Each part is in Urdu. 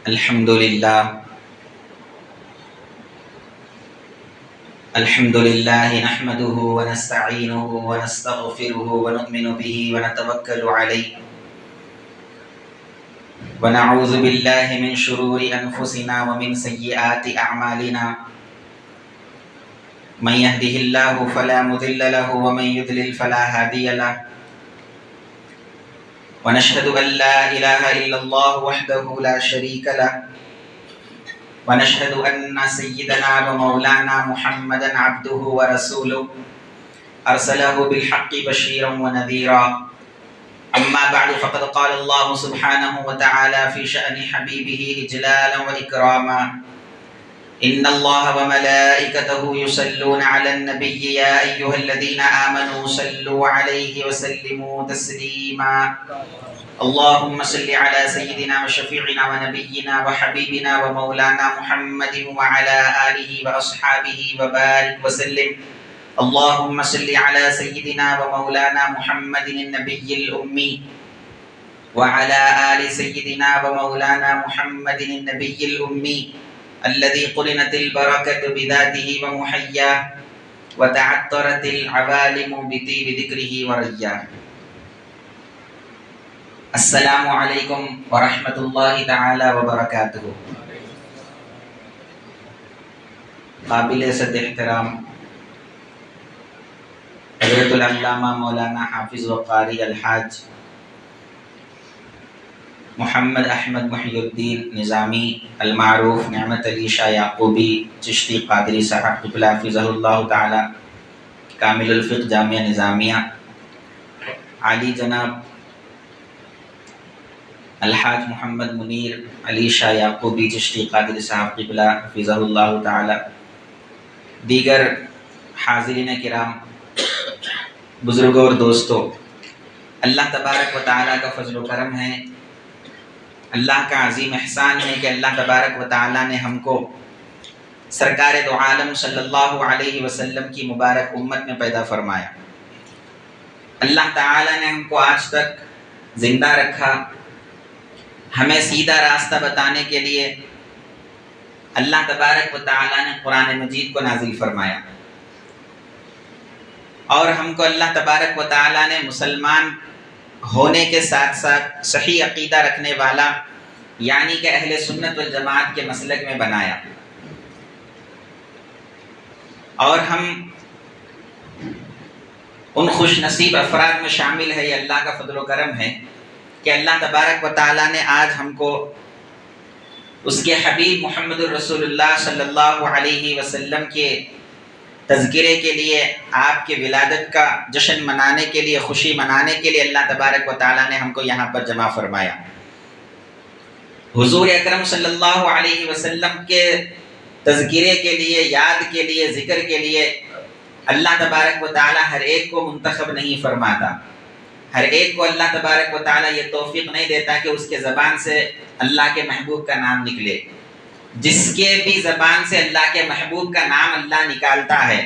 الحمد لله نحمده ونستعينه ونستغفره ونؤمن به ونتوكل عليه ونعوذ بالله من شرور أنفسنا ومن سيئات أعمالنا من يهده الله فلا مضل له ومن يضلل فلا هادي له ونشهد أن لا إله إلا الله وحده لا شريك له ونشهد أن سيدنا ومولانا محمدا عبده ورسوله أرسله بالحق بشيرا ونذيرا أما بعد فقد قال الله سبحانه وتعالى في شأن حبيبه إجلالا وإكراما إن الله وملائكته يصلون على النبي يا أيها الذين آمنوا صلوا عليه وسلموا تسليما اللهم صل على سيدنا وشفيعنا ونبينا وحبيبنا ومولانا محمد وعلى آله وأصحابه وبارك وسلم اللهم صل على سيدنا ومولانا محمد النبي الأمي وعلى آل سيدنا ومولانا محمد النبي الأمي الذي قرنت البركة بذاته ومحياه وتعطرت العوالم بطيب ذكره ورياه. السلام علیکم ورحمۃ اللہ تعالی وبرکاتہ. قابل صد احترام حضرت العلامہ مولانا حافظ وقاری الحاج محمد احمد محی الدین نظامی المعروف نعمت علی شاہ یعقوبی چشتی قادری صاحب قبلہ حفظہ اللہ تعالی، کامل الفقہ جامعہ نظامیہ، عالی جناب الحاج محمد منیر علی شاہ یعقوبی چشتی قادری صاحب قبلہ حفظہ اللہ تعالی، دیگر حاضرین کرام، بزرگوں اور دوستوں، اللہ تبارک و تعالیٰ کا فضل و کرم ہے، اللہ کا عظیم احسان ہے کہ اللہ تبارک و تعالیٰ نے ہم کو سرکار دو عالم صلی اللہ علیہ وسلم کی مبارک امت میں پیدا فرمایا. اللہ تعالیٰ نے ہم کو آج تک زندہ رکھا، ہمیں سیدھا راستہ بتانے کے لیے اللہ تبارک و تعالیٰ نے قرآن مجید کو نازل فرمایا، اور ہم کو اللہ تبارک و تعالیٰ نے مسلمان ہونے کے ساتھ ساتھ صحیح عقیدہ رکھنے والا یعنی کہ اہل سنت والجماعت کے مسلک میں بنایا. اور ہم ان خوش نصیب افراد میں شامل ہے، یہ اللہ کا فضل و کرم ہے کہ اللہ تبارک و تعالیٰ نے آج ہم کو اس کے حبیب محمد الرسول اللہ صلی اللہ علیہ وسلم کے تذکرے کے لیے، آپ کے ولادت کا جشن منانے کے لیے، خوشی منانے کے لیے اللہ تبارک و تعالیٰ نے ہم کو یہاں پر جمع فرمایا. حضور اکرم صلی اللہ علیہ وسلم کے تذکرے کے لیے، یاد کے لیے، ذکر کے لیے اللہ تبارک و تعالیٰ ہر ایک کو منتخب نہیں فرماتا، ہر ایک کو اللہ تبارک و تعالیٰ یہ توفیق نہیں دیتا کہ اس کے زبان سے اللہ کے محبوب کا نام نکلے. جس کے بھی زبان سے اللہ کے محبوب کا نام اللہ نکالتا ہے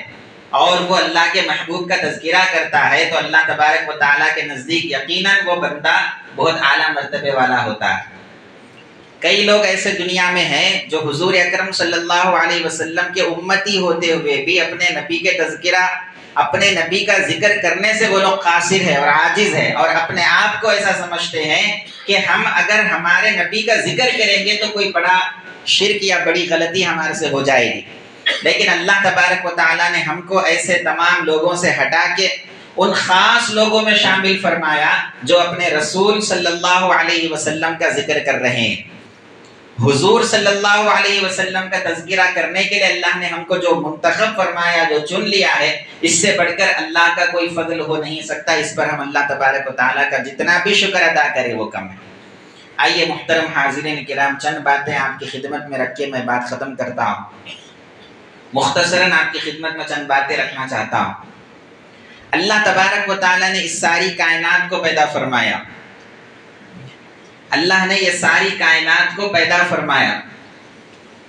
اور وہ اللہ کے محبوب کا تذکرہ کرتا ہے تو اللہ تبارک و تعالیٰ کے نزدیک یقیناً وہ بندہ بہت اعلیٰ مرتبے والا ہوتا ہے. کئی لوگ ایسے دنیا میں ہیں جو حضور اکرم صلی اللہ علیہ وسلم کے امتی ہوتے ہوئے بھی اپنے نبی کے تذکرہ، اپنے نبی کا ذکر کرنے سے وہ لوگ قاصر ہے اور عاجز ہے، اور اپنے آپ کو ایسا سمجھتے ہیں کہ ہم اگر ہمارے نبی کا ذکر کریں گے تو کوئی بڑا شرک یا بڑی غلطی ہمارے سے ہو جائے گی. لیکن اللہ تبارک و تعالیٰ نے ہم کو ایسے تمام لوگوں سے ہٹا کے ان خاص لوگوں میں شامل فرمایا جو اپنے رسول صلی اللہ علیہ وسلم کا ذکر کر رہے ہیں. حضور صلی اللہ علیہ وسلم کا تذکرہ کرنے کے لیے اللہ نے ہم کو جو منتخب فرمایا، جو چن لیا ہے، اس سے بڑھ کر اللہ کا کوئی فضل ہو نہیں سکتا. اس پر ہم اللہ تبارک و تعالیٰ کا جتنا بھی شکر ادا کرے وہ کم ہے. آئیے محترم حاضرین کرام، چند باتیں آپ کی خدمت میں رکھ کے میں بات ختم کرتا ہوں. مختصراً آپ کی خدمت میں چند باتیں رکھنا چاہتا ہوں. اللہ تبارک و تعالیٰ نے اس ساری کائنات کو پیدا فرمایا، اللہ نے یہ ساری کائنات کو پیدا فرمایا.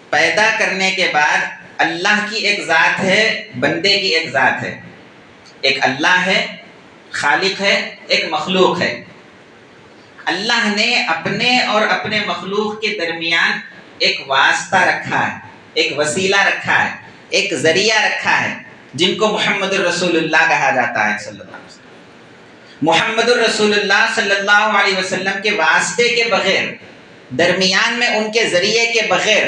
پیدا کرنے کے بعد اللہ کی ایک ذات ہے، بندے کی ایک ذات ہے. ایک اللہ ہے، خالق ہے، ایک مخلوق ہے. اللہ نے اپنے اور اپنے مخلوق کے درمیان ایک واسطہ رکھا ہے، ایک وسیلہ رکھا ہے، ایک ذریعہ رکھا ہے، جن کو محمد الرسول اللہ کہا جاتا ہے صلی اللہ علیہ وسلم۔ محمد الرسول اللہ صلی اللہ علیہ وسلم کے واسطے کے بغیر، درمیان میں ان کے ذریعے کے بغیر،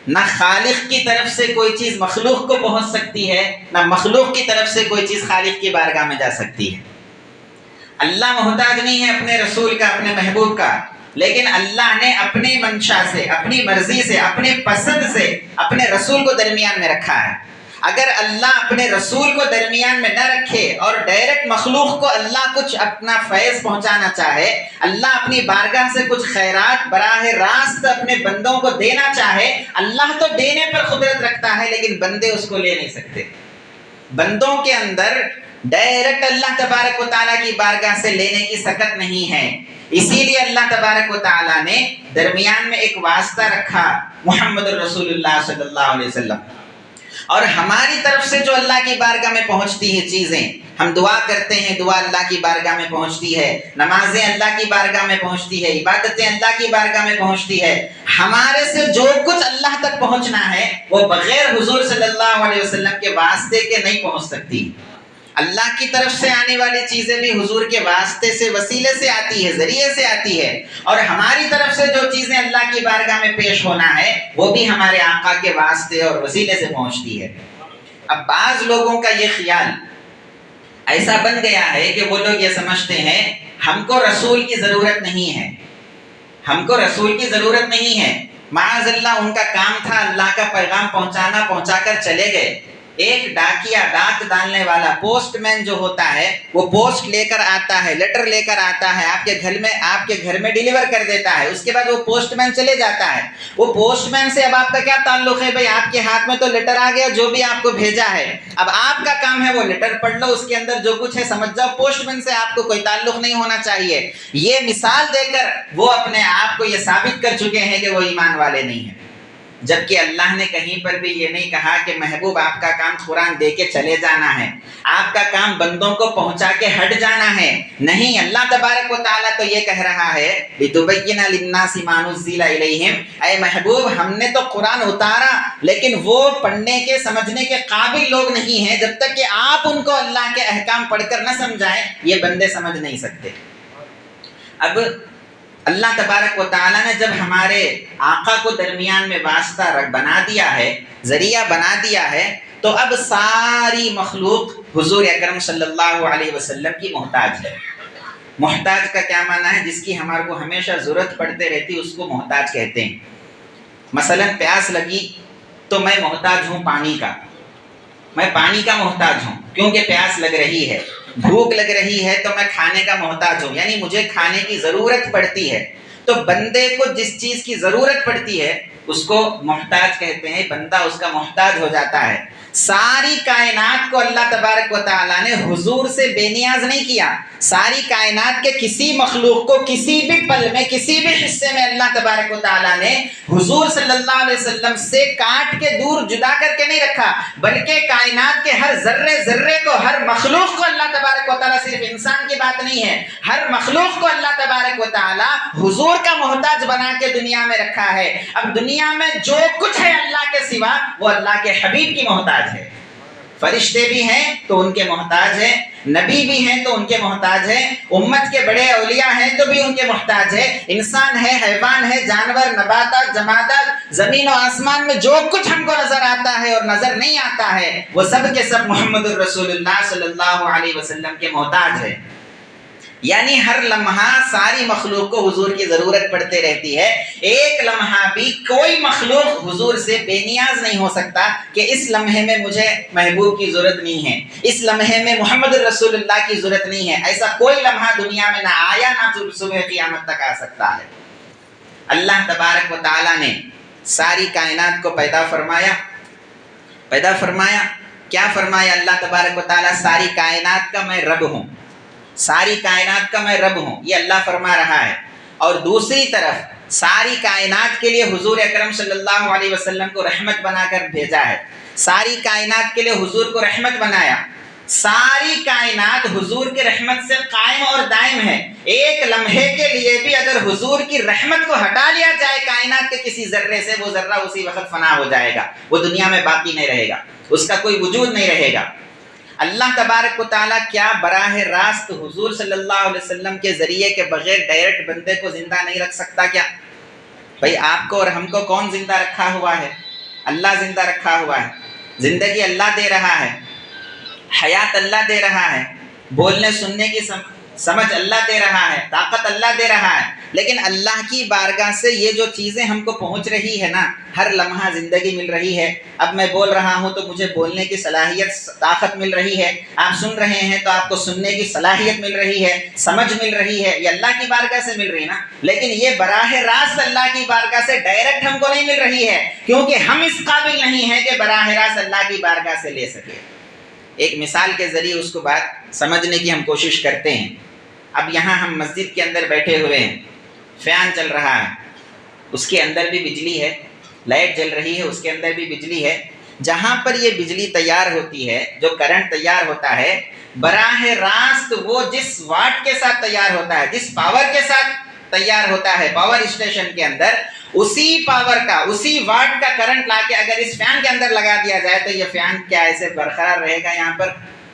نہ خالق کی طرف سے کوئی چیز مخلوق کو پہنچ سکتی ہے، نہ مخلوق کی طرف سے کوئی چیز خالق کی بارگاہ میں جا سکتی ہے۔ اللہ محتاج نہیں ہے اپنے رسول کا، اپنے محبوب کا، لیکن اللہ نے اپنی منشا سے، اپنی مرضی سے، اپنے پسند سے اپنے رسول کو درمیان میں رکھا ہے۔ اگر اللہ اپنے رسول کو درمیان میں نہ رکھے اور ڈائریکٹ مخلوق کو اللہ کچھ اپنا فیض پہنچانا چاہے، اللہ اپنی بارگاہ سے کچھ خیرات براہ راست اپنے بندوں کو دینا چاہے، اللہ تو دینے پر قدرت رکھتا ہے لیکن بندے اس کو لے نہیں سکتے۔ بندوں کے اندر ڈائریکٹ اللہ تبارک و تعالیٰ کی بارگاہ سے لینے کی سکت نہیں ہے، اسی لیے اللہ تبارک و تعالیٰ نے درمیان میں ایک واسطہ رکھا، محمد الرسول اللہ صلی اللہ علیہ وسلم۔ اور ہماری طرف سے جو اللہ کی بارگاہ میں پہنچتی ہیں چیزیں، ہم دعا کرتے ہیں، دعا اللہ کی بارگاہ میں پہنچتی ہے، نمازیں اللہ کی بارگاہ میں پہنچتی ہے، عبادتیں اللہ کی بارگاہ میں پہنچتی ہے۔ ہمارے سے جو کچھ اللہ تک پہنچنا ہے وہ بغیر حضور صلی اللہ علیہ وسلم کے واسطے کے نہیں پہنچ سکتی۔ اللہ کی طرف سے آنے والی چیزیں بھی حضور کے واسطے سے، وسیلے سے آتی ہے، ذریعے سے آتی ہے، اور ہماری طرف سے جو چیزیں اللہ کی بارگاہ میں پیش ہونا ہے وہ بھی ہمارے آقا کے واسطے اور وسیلے سے پہنچتی ہے۔ اب بعض لوگوں کا یہ خیال ایسا بن گیا ہے کہ وہ لوگ یہ سمجھتے ہیں ہم کو رسول کی ضرورت نہیں ہے، ہم کو رسول کی ضرورت نہیں ہے، معاذ اللہ ان کا کام تھا اللہ کا پیغام پہنچانا، پہنچا کر چلے گئے۔ ایک ڈاکیا، ڈاک ڈالنے والا، پوسٹ مین جو ہوتا ہے وہ پوسٹ لے کر آتا ہے، لیٹر لے کر آتا ہے، آپ کے گھر میں ڈیلیور کر دیتا ہے، اس کے بعد وہ پوسٹ مین چلے جاتا ہے۔ وہ پوسٹ مین سے اب آپ کا کیا تعلق ہے بھائی؟ آپ کے ہاتھ میں تو لیٹر آ گیا، جو بھی آپ کو بھیجا ہے، اب آپ کا کام ہے وہ لیٹر پڑھ لو، اس کے اندر جو کچھ ہے سمجھ جاؤ، پوسٹ مین سے آپ کو کوئی تعلق نہیں ہونا چاہیے۔ یہ مثال دے کر وہ اپنے آپ کو یہ ثابت کر چکے ہیں کہ وہ ایمان والے نہیں ہیں، جبکہ اللہ نے کہیں پر بھی یہ نہیں کہا کہ محبوب آپ کا کام قرآن دے کے چلے جانا ہے، آپ کا کام بندوں کو پہنچا کے ہٹ جانا ہے، نہیں۔ اللہ تبارک و تعالیٰ تو یہ کہہ رہا ہے لِتُبَيِّنَ لِلنَّاسِ مَا نُزِّلَ إِلَيْهِمْ، اے محبوب ہم نے تو قرآن اتارا لیکن وہ پڑھنے کے سمجھنے کے قابل لوگ نہیں ہیں، جب تک کہ آپ ان کو اللہ کے احکام پڑھ کر نہ سمجھائیں یہ بندے سمجھ نہیں سکتے۔ اب اللہ تبارک و تعالیٰ نے جب ہمارے آقا کو درمیان میں واسطہ بنا دیا ہے، ذریعہ بنا دیا ہے، تو اب ساری مخلوق حضور اکرم صلی اللہ علیہ وسلم کی محتاج ہے۔ محتاج کا کیا معنی ہے؟ جس کی ہمارے کو ہمیشہ ضرورت پڑتے رہتی اس کو محتاج کہتے ہیں۔ مثلا پیاس لگی تو میں محتاج ہوں پانی کا، میں پانی کا محتاج ہوں کیونکہ پیاس لگ رہی ہے۔ بھوک لگ رہی ہے تو میں کھانے کا محتاج ہوں، یعنی مجھے کھانے کی ضرورت پڑتی ہے۔ تو بندے کو جس چیز کی ضرورت پڑتی ہے اس کو محتاج کہتے ہیں، بندہ اس کا محتاج ہو جاتا ہے۔ ساری کائنات کو اللہ تبارک و تعالیٰ نے حضور سے بے نیاز نہیں کیا، ساری کائنات کے کسی مخلوق کو کسی بھی پل میں، کسی بھی حصے میں اللہ تبارک و تعالیٰ نے حضور صلی اللہ علیہ وسلم سے کاٹ کے دور جدا کر کے نہیں رکھا، بلکہ کائنات کے ہر ذرے ذرے کو، ہر مخلوق کو اللہ تبارک و تعالیٰ، صرف انسان کی بات نہیں ہے، ہر مخلوق کو اللہ تبارک و تعالیٰ حضور کا محتاج بنا کے دنیا میں رکھا ہے۔ اب دنیا میں جو کچھ ہے اللہ کے سوا وہ اللہ کے حبیب کی محتاج ہے۔ فرشتے بھی ہیں تو ان کے محتاج ہیں، نبی بھی ہیں تو ان کے محتاج ہیں، امت کے بڑے اولیاء ہیں تو بھی ان کے محتاج ہیں، انسان ہے، حیوان ہے، جانور، نباتات، جمادات، زمین و آسمان میں جو کچھ ہم کو نظر آتا ہے اور نظر نہیں آتا ہے وہ سب کے سب محمد الرسول اللہ صلی اللہ علیہ وسلم کے محتاج ہے۔ یعنی ہر لمحہ ساری مخلوق کو حضور کی ضرورت پڑتے رہتی ہے، ایک لمحہ بھی کوئی مخلوق حضور سے بے نیاز نہیں ہو سکتا کہ اس لمحے میں مجھے محبوب کی ضرورت نہیں ہے، اس لمحے میں محمد الرسول اللہ کی ضرورت نہیں ہے۔ ایسا کوئی لمحہ دنیا میں نہ آیا نہ صبح قیامت تک آ سکتا ہے۔ اللہ تبارک و تعالیٰ نے ساری کائنات کو پیدا فرمایا، کیا فرمایا اللہ تبارک و تعالیٰ؟ ساری کائنات کا میں رب ہوں، ساری کائنات کا میں رب ہوں، یہ اللہ فرما رہا ہے۔ اور دوسری طرف ساری کائنات کے لیے حضور اکرم صلی اللہ علیہ وسلم کو رحمت بنا کر بھیجا ہے، ساری کائنات کے لیے حضور کو رحمت بنایا۔ ساری کائنات حضور کی رحمت سے قائم اور دائم ہے. ایک لمحے کے لیے بھی اگر حضور کی رحمت کو ہٹا لیا جائے کائنات کے کسی ذرے سے، وہ ذرہ اسی وقت فنا ہو جائے گا، وہ دنیا میں باقی نہیں رہے گا، اس کا کوئی وجود نہیں رہے گا. اللہ تبارک و تعالیٰ کیا براہ راست حضور صلی اللہ علیہ وسلم کے ذریعے کے بغیر ڈائریکٹ بندے کو زندہ نہیں رکھ سکتا کیا؟ بھائی آپ کو اور ہم کو کون زندہ رکھا ہوا ہے؟ اللہ زندہ رکھا ہوا ہے. زندگی اللہ دے رہا ہے، حیات اللہ دے رہا ہے، بولنے سننے کی سمجھ اللہ دے رہا ہے، طاقت اللہ دے رہا ہے. لیکن اللہ کی بارگاہ سے یہ جو چیزیں ہم کو پہنچ رہی ہے نا، ہر لمحہ زندگی مل رہی ہے. اب میں بول رہا ہوں تو مجھے بولنے کی صلاحیت، طاقت مل رہی ہے. آپ سن رہے ہیں تو آپ کو سننے کی صلاحیت مل رہی ہے، سمجھ مل رہی ہے. یہ اللہ کی بارگاہ سے مل رہی ہے نا. لیکن یہ براہ راست اللہ کی بارگاہ سے ڈائریکٹ ہم کو نہیں مل رہی ہے، کیونکہ ہم اس قابل نہیں ہیں کہ براہ راست اللہ کی بارگاہ سے لے سکے. ایک مثال کے ذریعے اس کو بات سمجھنے کی ہم کوشش کرتے ہیں. اب یہاں ہم مسجد کے اندر بیٹھے ہوئے ہیں، فین چل رہا ہے، اس کے اندر بھی بجلی ہے، لائٹ جل رہی ہے، اس کے اندر بھی بجلی ہے. جہاں پر یہ بجلی تیار ہوتی ہے، جو کرنٹ تیار ہوتا ہے، براہ راست وہ جس واٹ کے ساتھ تیار ہوتا ہے، جس پاور کے ساتھ تیار ہوتا ہے پاور اسٹیشن کے اندر، اسی پاور کا، اسی واٹ کا کرنٹ لا کے اگر اس فین کے اندر لگا دیا جائے تو یہ فین کیا ایسے برقرار رہے گا؟ یہاں پر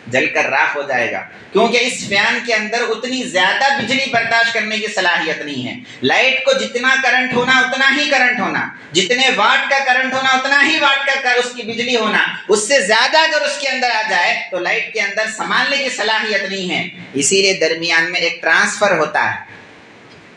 جل کر راکھ ہو جائے گا، کیونکہ اس فین کے اندر اتنی زیادہ بجلی برداشت کرنے کی صلاحیت نہیں ہے. لائٹ کو جتنا کرنٹ ہونا اتنا ہی کرنٹ ہونا، جتنے واٹ کا کرنٹ ہونا اتنا ہی واٹ کا اس کی بجلی ہونا. اس سے زیادہ اگر اس کے اندر آ جائے تو لائٹ کے اندر سنبھالنے کی صلاحیت نہیں ہے. اسی لیے درمیان میں ایک ٹرانسفر ہوتا ہے.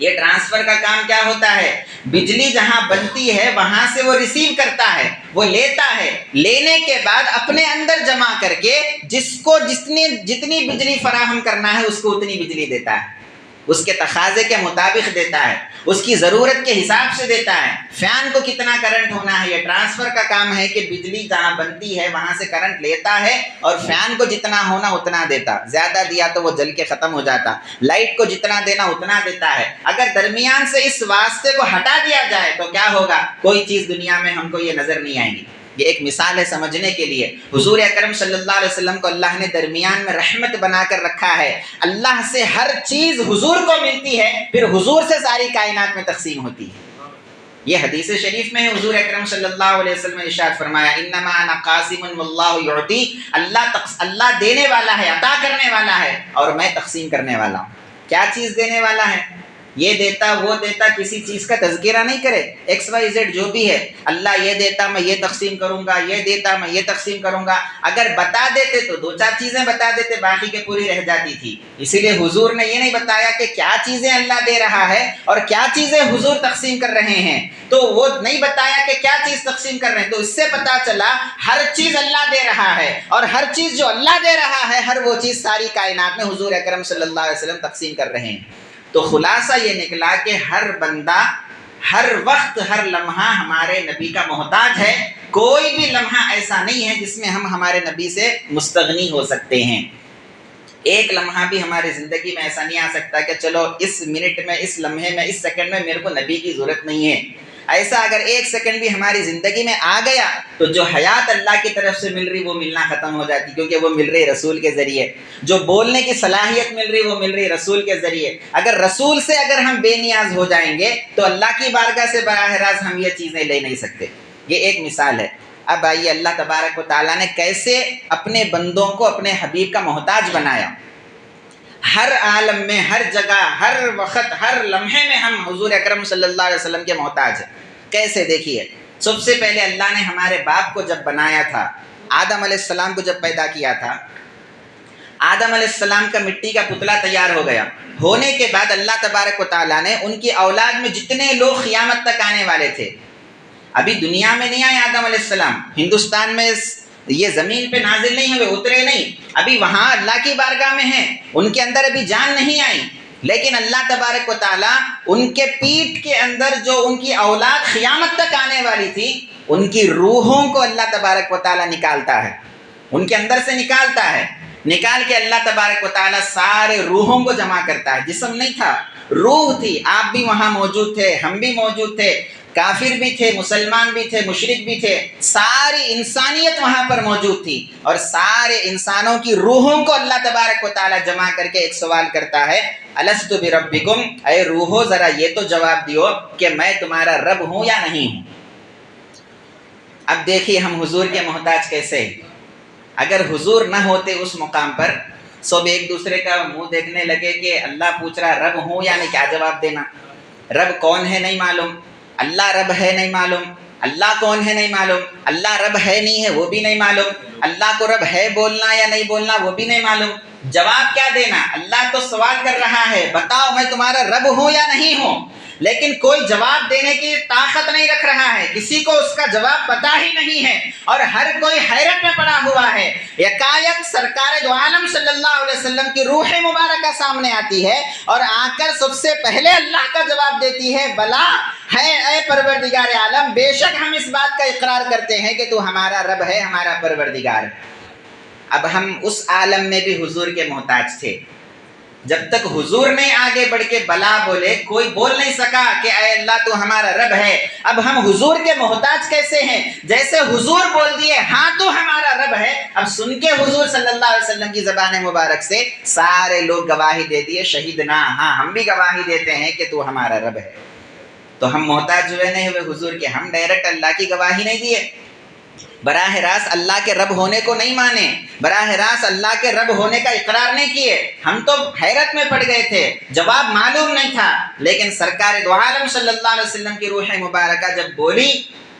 یہ ٹرانسفر کا کام کیا ہوتا ہے؟ بجلی جہاں بنتی ہے وہاں سے وہ ریسیو کرتا ہے، وہ لیتا ہے، لینے کے بعد اپنے اندر جمع کر کے جس کو جتنی بجلی فراہم کرنا ہے اس کو اتنی بجلی دیتا ہے، اس کے تقاضے کے مطابق دیتا ہے، اس کی ضرورت کے حساب سے دیتا ہے. فین کو کتنا کرنٹ ہونا ہے، یہ ٹرانسفر کا کام ہے کہ بجلی جہاں بنتی ہے وہاں سے کرنٹ لیتا ہے اور فین کو جتنا ہونا اتنا دیتا. زیادہ دیا تو وہ جل کے ختم ہو جاتا. لائٹ کو جتنا دینا اتنا دیتا ہے. اگر درمیان سے اس واسطے کو ہٹا دیا جائے تو کیا ہوگا؟ کوئی چیز دنیا میں ہم کو یہ نظر نہیں آئے گی. یہ ایک مثال ہے سمجھنے کے لیے. حضور اکرم صلی اللہ علیہ وسلم کو اللہ نے درمیان میں رحمت بنا کر رکھا ہے. اللہ سے ہر چیز حضور کو ملتی ہے، پھر حضور سے ساری کائنات میں تقسیم ہوتی ہے. یہ حدیث شریف میں ہے، حضور اکرم صلی اللہ علیہ وسلم نے ارشاد فرمایا انما انا قاسم واللہ یعطی. اللہ دینے والا ہے، عطا کرنے والا ہے، اور میں تقسیم کرنے والا ہوں. کیا چیز دینے والا ہے؟ یہ دیتا وہ دیتا، کسی چیز کا تذکرہ نہیں کرے. ایکس وائی زیڈ جو بھی ہے، اللہ یہ دیتا میں یہ تقسیم کروں گا، یہ دیتا میں یہ تقسیم کروں گا. اگر بتا دیتے تو دو چار چیزیں بتا دیتے، باقی کے پوری رہ جاتی تھی. اسی لیے حضور نے یہ نہیں بتایا کہ کیا چیزیں اللہ دے رہا ہے اور کیا چیزیں حضور تقسیم کر رہے ہیں. تو وہ نہیں بتایا کہ کیا چیز تقسیم کر رہے ہیں. تو اس سے پتا چلا ہر چیز اللہ دے رہا ہے، اور ہر چیز جو اللہ دے رہا ہے، ہر وہ چیز ساری کائنات میں حضور اکرم صلی اللہ علیہ وسلم تقسیم کر رہے ہیں. تو خلاصہ یہ نکلا کہ ہر بندہ ہر وقت ہر لمحہ ہمارے نبی کا محتاج ہے. کوئی بھی لمحہ ایسا نہیں ہے جس میں ہم ہمارے نبی سے مستغنی ہو سکتے ہیں. ایک لمحہ بھی ہماری زندگی میں ایسا نہیں آ سکتا کہ چلو اس منٹ میں، اس لمحے میں، اس سیکنڈ میں میرے کو نبی کی ضرورت نہیں ہے. ایسا اگر ایک سیکنڈ بھی ہماری زندگی میں آ گیا تو جو حیات اللہ کی طرف سے مل رہی وہ ملنا ختم ہو جاتی، کیونکہ وہ مل رہی رسول کے ذریعے. جو بولنے کی صلاحیت مل رہی وہ مل رہی رسول کے ذریعے. اگر رسول سے اگر ہم بے نیاز ہو جائیں گے تو اللہ کی بارگاہ سے براہ راست ہم یہ چیزیں لے نہیں سکتے. یہ ایک مثال ہے. اب آئیے اللہ تبارک و تعالیٰ نے کیسے اپنے بندوں کو اپنے حبیب کا محتاج بنایا. ہر عالم میں، ہر جگہ، ہر وقت، ہر لمحے میں ہم حضور اکرم صلی اللہ علیہ وسلم کے محتاج ہیں. کیسے؟ دیکھیے، سب سے پہلے اللہ نے ہمارے باپ کو جب بنایا تھا، آدم علیہ السلام کو جب پیدا کیا تھا، آدم علیہ السلام کا مٹی کا پتلا تیار ہو گیا. ہونے کے بعد اللہ تبارک و تعالیٰ نے ان کی اولاد میں جتنے لوگ قیامت تک آنے والے تھے، ابھی دنیا میں نہیں آئے آدم علیہ السلام، ہندوستان میں یہ زمین پہ نازل نہیں ہوئے، اترے نہیں، ابھی وہاں اللہ کی بارگاہ میں ہیں، ان کے اندر ابھی جان نہیں آئی. لیکن اللہ تبارک و تعالیٰ ان کے پیٹ کے اندر جو ان کی اولاد قیامت تک آنے والی تھی، ان کی روحوں کو اللہ تبارک و تعالیٰ نکالتا ہے، ان کے اندر سے نکالتا ہے. نکال کے اللہ تبارک و تعالیٰ سارے روحوں کو جمع کرتا ہے. جسم نہیں تھا، روح تھی. آپ بھی وہاں موجود تھے، ہم بھی موجود تھے. کافر بھی تھے، مسلمان بھی تھے، مشرک بھی تھے، ساری انسانیت وہاں پر موجود تھی، اور سارے انسانوں کی روحوں کو اللہ تبارک و تعالیٰ جمع کر کے ایک سوال کرتا ہے، الست بربکم، اے روحو ذرا یہ تو جواب دیو کہ میں تمہارا رب ہوں یا نہیں ہوں۔ اب دیکھیے ہم حضور کے محتاج کیسے ہیں۔ اگر حضور نہ ہوتے اس مقام پر، سب ایک دوسرے کا منہ دیکھنے لگے کہ اللہ پوچھ رہا رب ہوں یا نہیں، کیا جواب دینا؟ رب کون ہے نہیں معلوم، اللہ رب ہے نہیں معلوم، اللہ کون ہے نہیں معلوم، اللہ رب ہے نہیں ہے وہ بھی نہیں معلوم، اللہ کو رب ہے بولنا یا نہیں بولنا وہ بھی نہیں معلوم، جواب کیا دینا؟ اللہ تو سوال کر رہا ہے بتاؤ میں تمہارا رب ہوں یا نہیں ہوں، لیکن کوئی جواب دینے کی طاقت نہیں رکھ رہا ہے، کسی کو اس کا جواب پتہ ہی نہیں ہے، اور ہر کوئی حیرت میں پڑا ہوا ہے۔ یکایک سرکار دو عالم صلی اللہ علیہ وسلم کی روح مبارکہ سامنے آتی ہے اور آ کر سب سے پہلے اللہ کا جواب دیتی ہے، بلا ہے اے پروردگار عالم، بے شک ہم اس بات کا اقرار کرتے ہیں کہ تو ہمارا رب ہے، ہمارا پروردگار ہے۔ اب ہم اس عالم میں بھی حضور کے محتاج تھے۔ جب تک حضور نے آگے بڑھ کے بلا بولے، کوئی بول نہیں سکا کہ اے اللہ تو ہمارا رب ہے۔ اب ہم حضور کے محتاج کیسے ہیں؟ جیسے حضور بول دیے ہاں تو ہمارا رب ہے، اب سن کے حضور صلی اللہ علیہ وسلم کی زبان مبارک سے سارے لوگ گواہی دے دیے، شہیدنا، ہاں ہم بھی گواہی دیتے ہیں کہ تو ہمارا رب ہے۔ تو ہم محتاج ہوئے نہیں ہوئے حضور کے، ہم ڈائریکٹ اللہ کی گواہی نہیں دیے، براہ راست اللہ کے رب ہونے کو نہیں مانے، براہ راست اللہ کے رب ہونے کا اقرار نہیں کیے۔ ہم تو حیرت میں پڑ گئے تھے، جواب معلوم نہیں تھا، لیکن سرکار دو عالم صلی اللہ علیہ وسلم کی روح مبارکہ جب بولی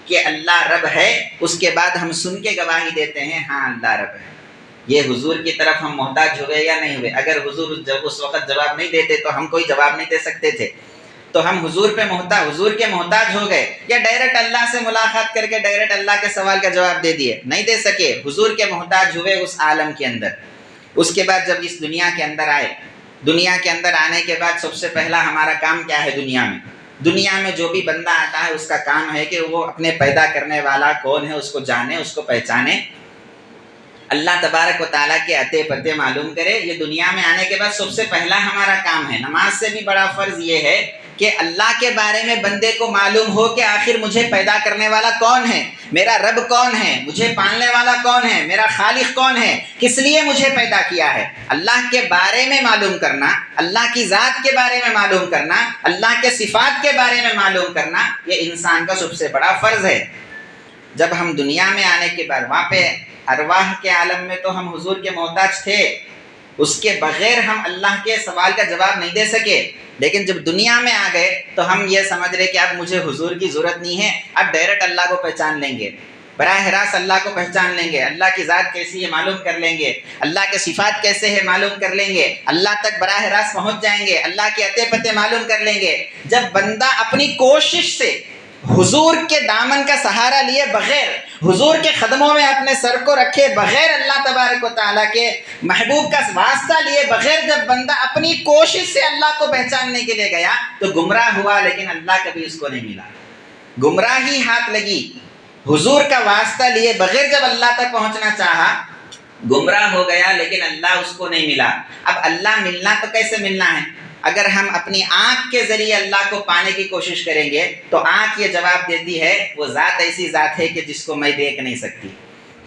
کہ اللہ رب ہے، اس کے بعد ہم سن کے گواہی دیتے ہیں ہاں اللہ رب ہے۔ یہ حضور کی طرف ہم محتاج ہوئے یا نہیں ہوئے؟ اگر حضور جب اس وقت جواب نہیں دیتے تو ہم کوئی جواب نہیں دے سکتے تھے، تو ہم حضور پہ محتاج، حضور کے محتاج ہو گئے، یا ڈائریکٹ اللہ سے ملاقات کر کے ڈائریکٹ اللہ کے سوال کا جواب دے دیے؟ نہیں دے سکے، حضور کے محتاج ہوئے اس عالم کے اندر۔ اس کے بعد جب اس دنیا کے اندر آئے، دنیا کے اندر آنے کے بعد سب سے پہلا ہمارا کام کیا ہے؟ دنیا میں جو بھی بندہ آتا ہے اس کا کام ہے کہ وہ اپنے پیدا کرنے والا کون ہے اس کو جانے، اس کو پہچانے، اللہ تبارک و تعالیٰ کے عطے پتے معلوم کرے۔ یہ دنیا میں آنے کے بعد سب سے پہلا ہمارا کام ہے۔ نماز سے بھی بڑا فرض یہ ہے کہ اللہ کے بارے میں بندے کو معلوم ہو کہ آخر مجھے پیدا کرنے والا کون ہے، میرا رب کون ہے، مجھے پالنے والا کون ہے، میرا خالق کون ہے، کس لیے مجھے پیدا کیا ہے۔ اللہ کے بارے میں معلوم کرنا، اللہ کی ذات کے بارے میں معلوم کرنا، اللہ کے صفات کے بارے میں معلوم کرنا، یہ انسان کا سب سے بڑا فرض ہے۔ جب ہم دنیا میں آنے کے بعد وہاں پہ ارواح کے عالم میں تو ہم حضور کے محتاج تھے، اس کے بغیر ہم اللہ کے سوال کا جواب نہیں دے سکے، لیکن جب دنیا میں آ گئے تو ہم یہ سمجھ رہے کہ اب مجھے حضور کی ضرورت نہیں ہے، اب ڈائریکٹ اللہ کو پہچان لیں گے، براہ راست اللہ کو پہچان لیں گے، اللہ کی ذات کیسی ہے معلوم کر لیں گے، اللہ کے صفات کیسے ہے معلوم کر لیں گے، اللہ تک براہ راست پہنچ جائیں گے، اللہ کے عطے پتے معلوم کر لیں گے۔ جب بندہ اپنی کوشش سے حضور کے دامن کا سہارا لیے بغیر، حضور کے قدموں میں اپنے سر کو رکھے بغیر، اللہ تبارک و تعالیٰ کے محبوب کا واسطہ لیے بغیر جب بندہ اپنی کوشش سے اللہ کو پہچاننے کے لیے گیا تو گمراہ ہوا، لیکن اللہ کبھی اس کو نہیں ملا، گمراہی ہاتھ لگی۔ حضور کا واسطہ لیے بغیر جب اللہ تک پہنچنا چاہا، گمراہ ہو گیا، لیکن اللہ اس کو نہیں ملا۔ اب اللہ ملنا تو کیسے ملنا ہے؟ اگر ہم اپنی آنکھ کے ذریعے اللہ کو پانے کی کوشش کریں گے تو آنکھ یہ جواب دیتی ہے وہ ذات ایسی ذات ہے کہ جس کو میں دیکھ نہیں سکتی۔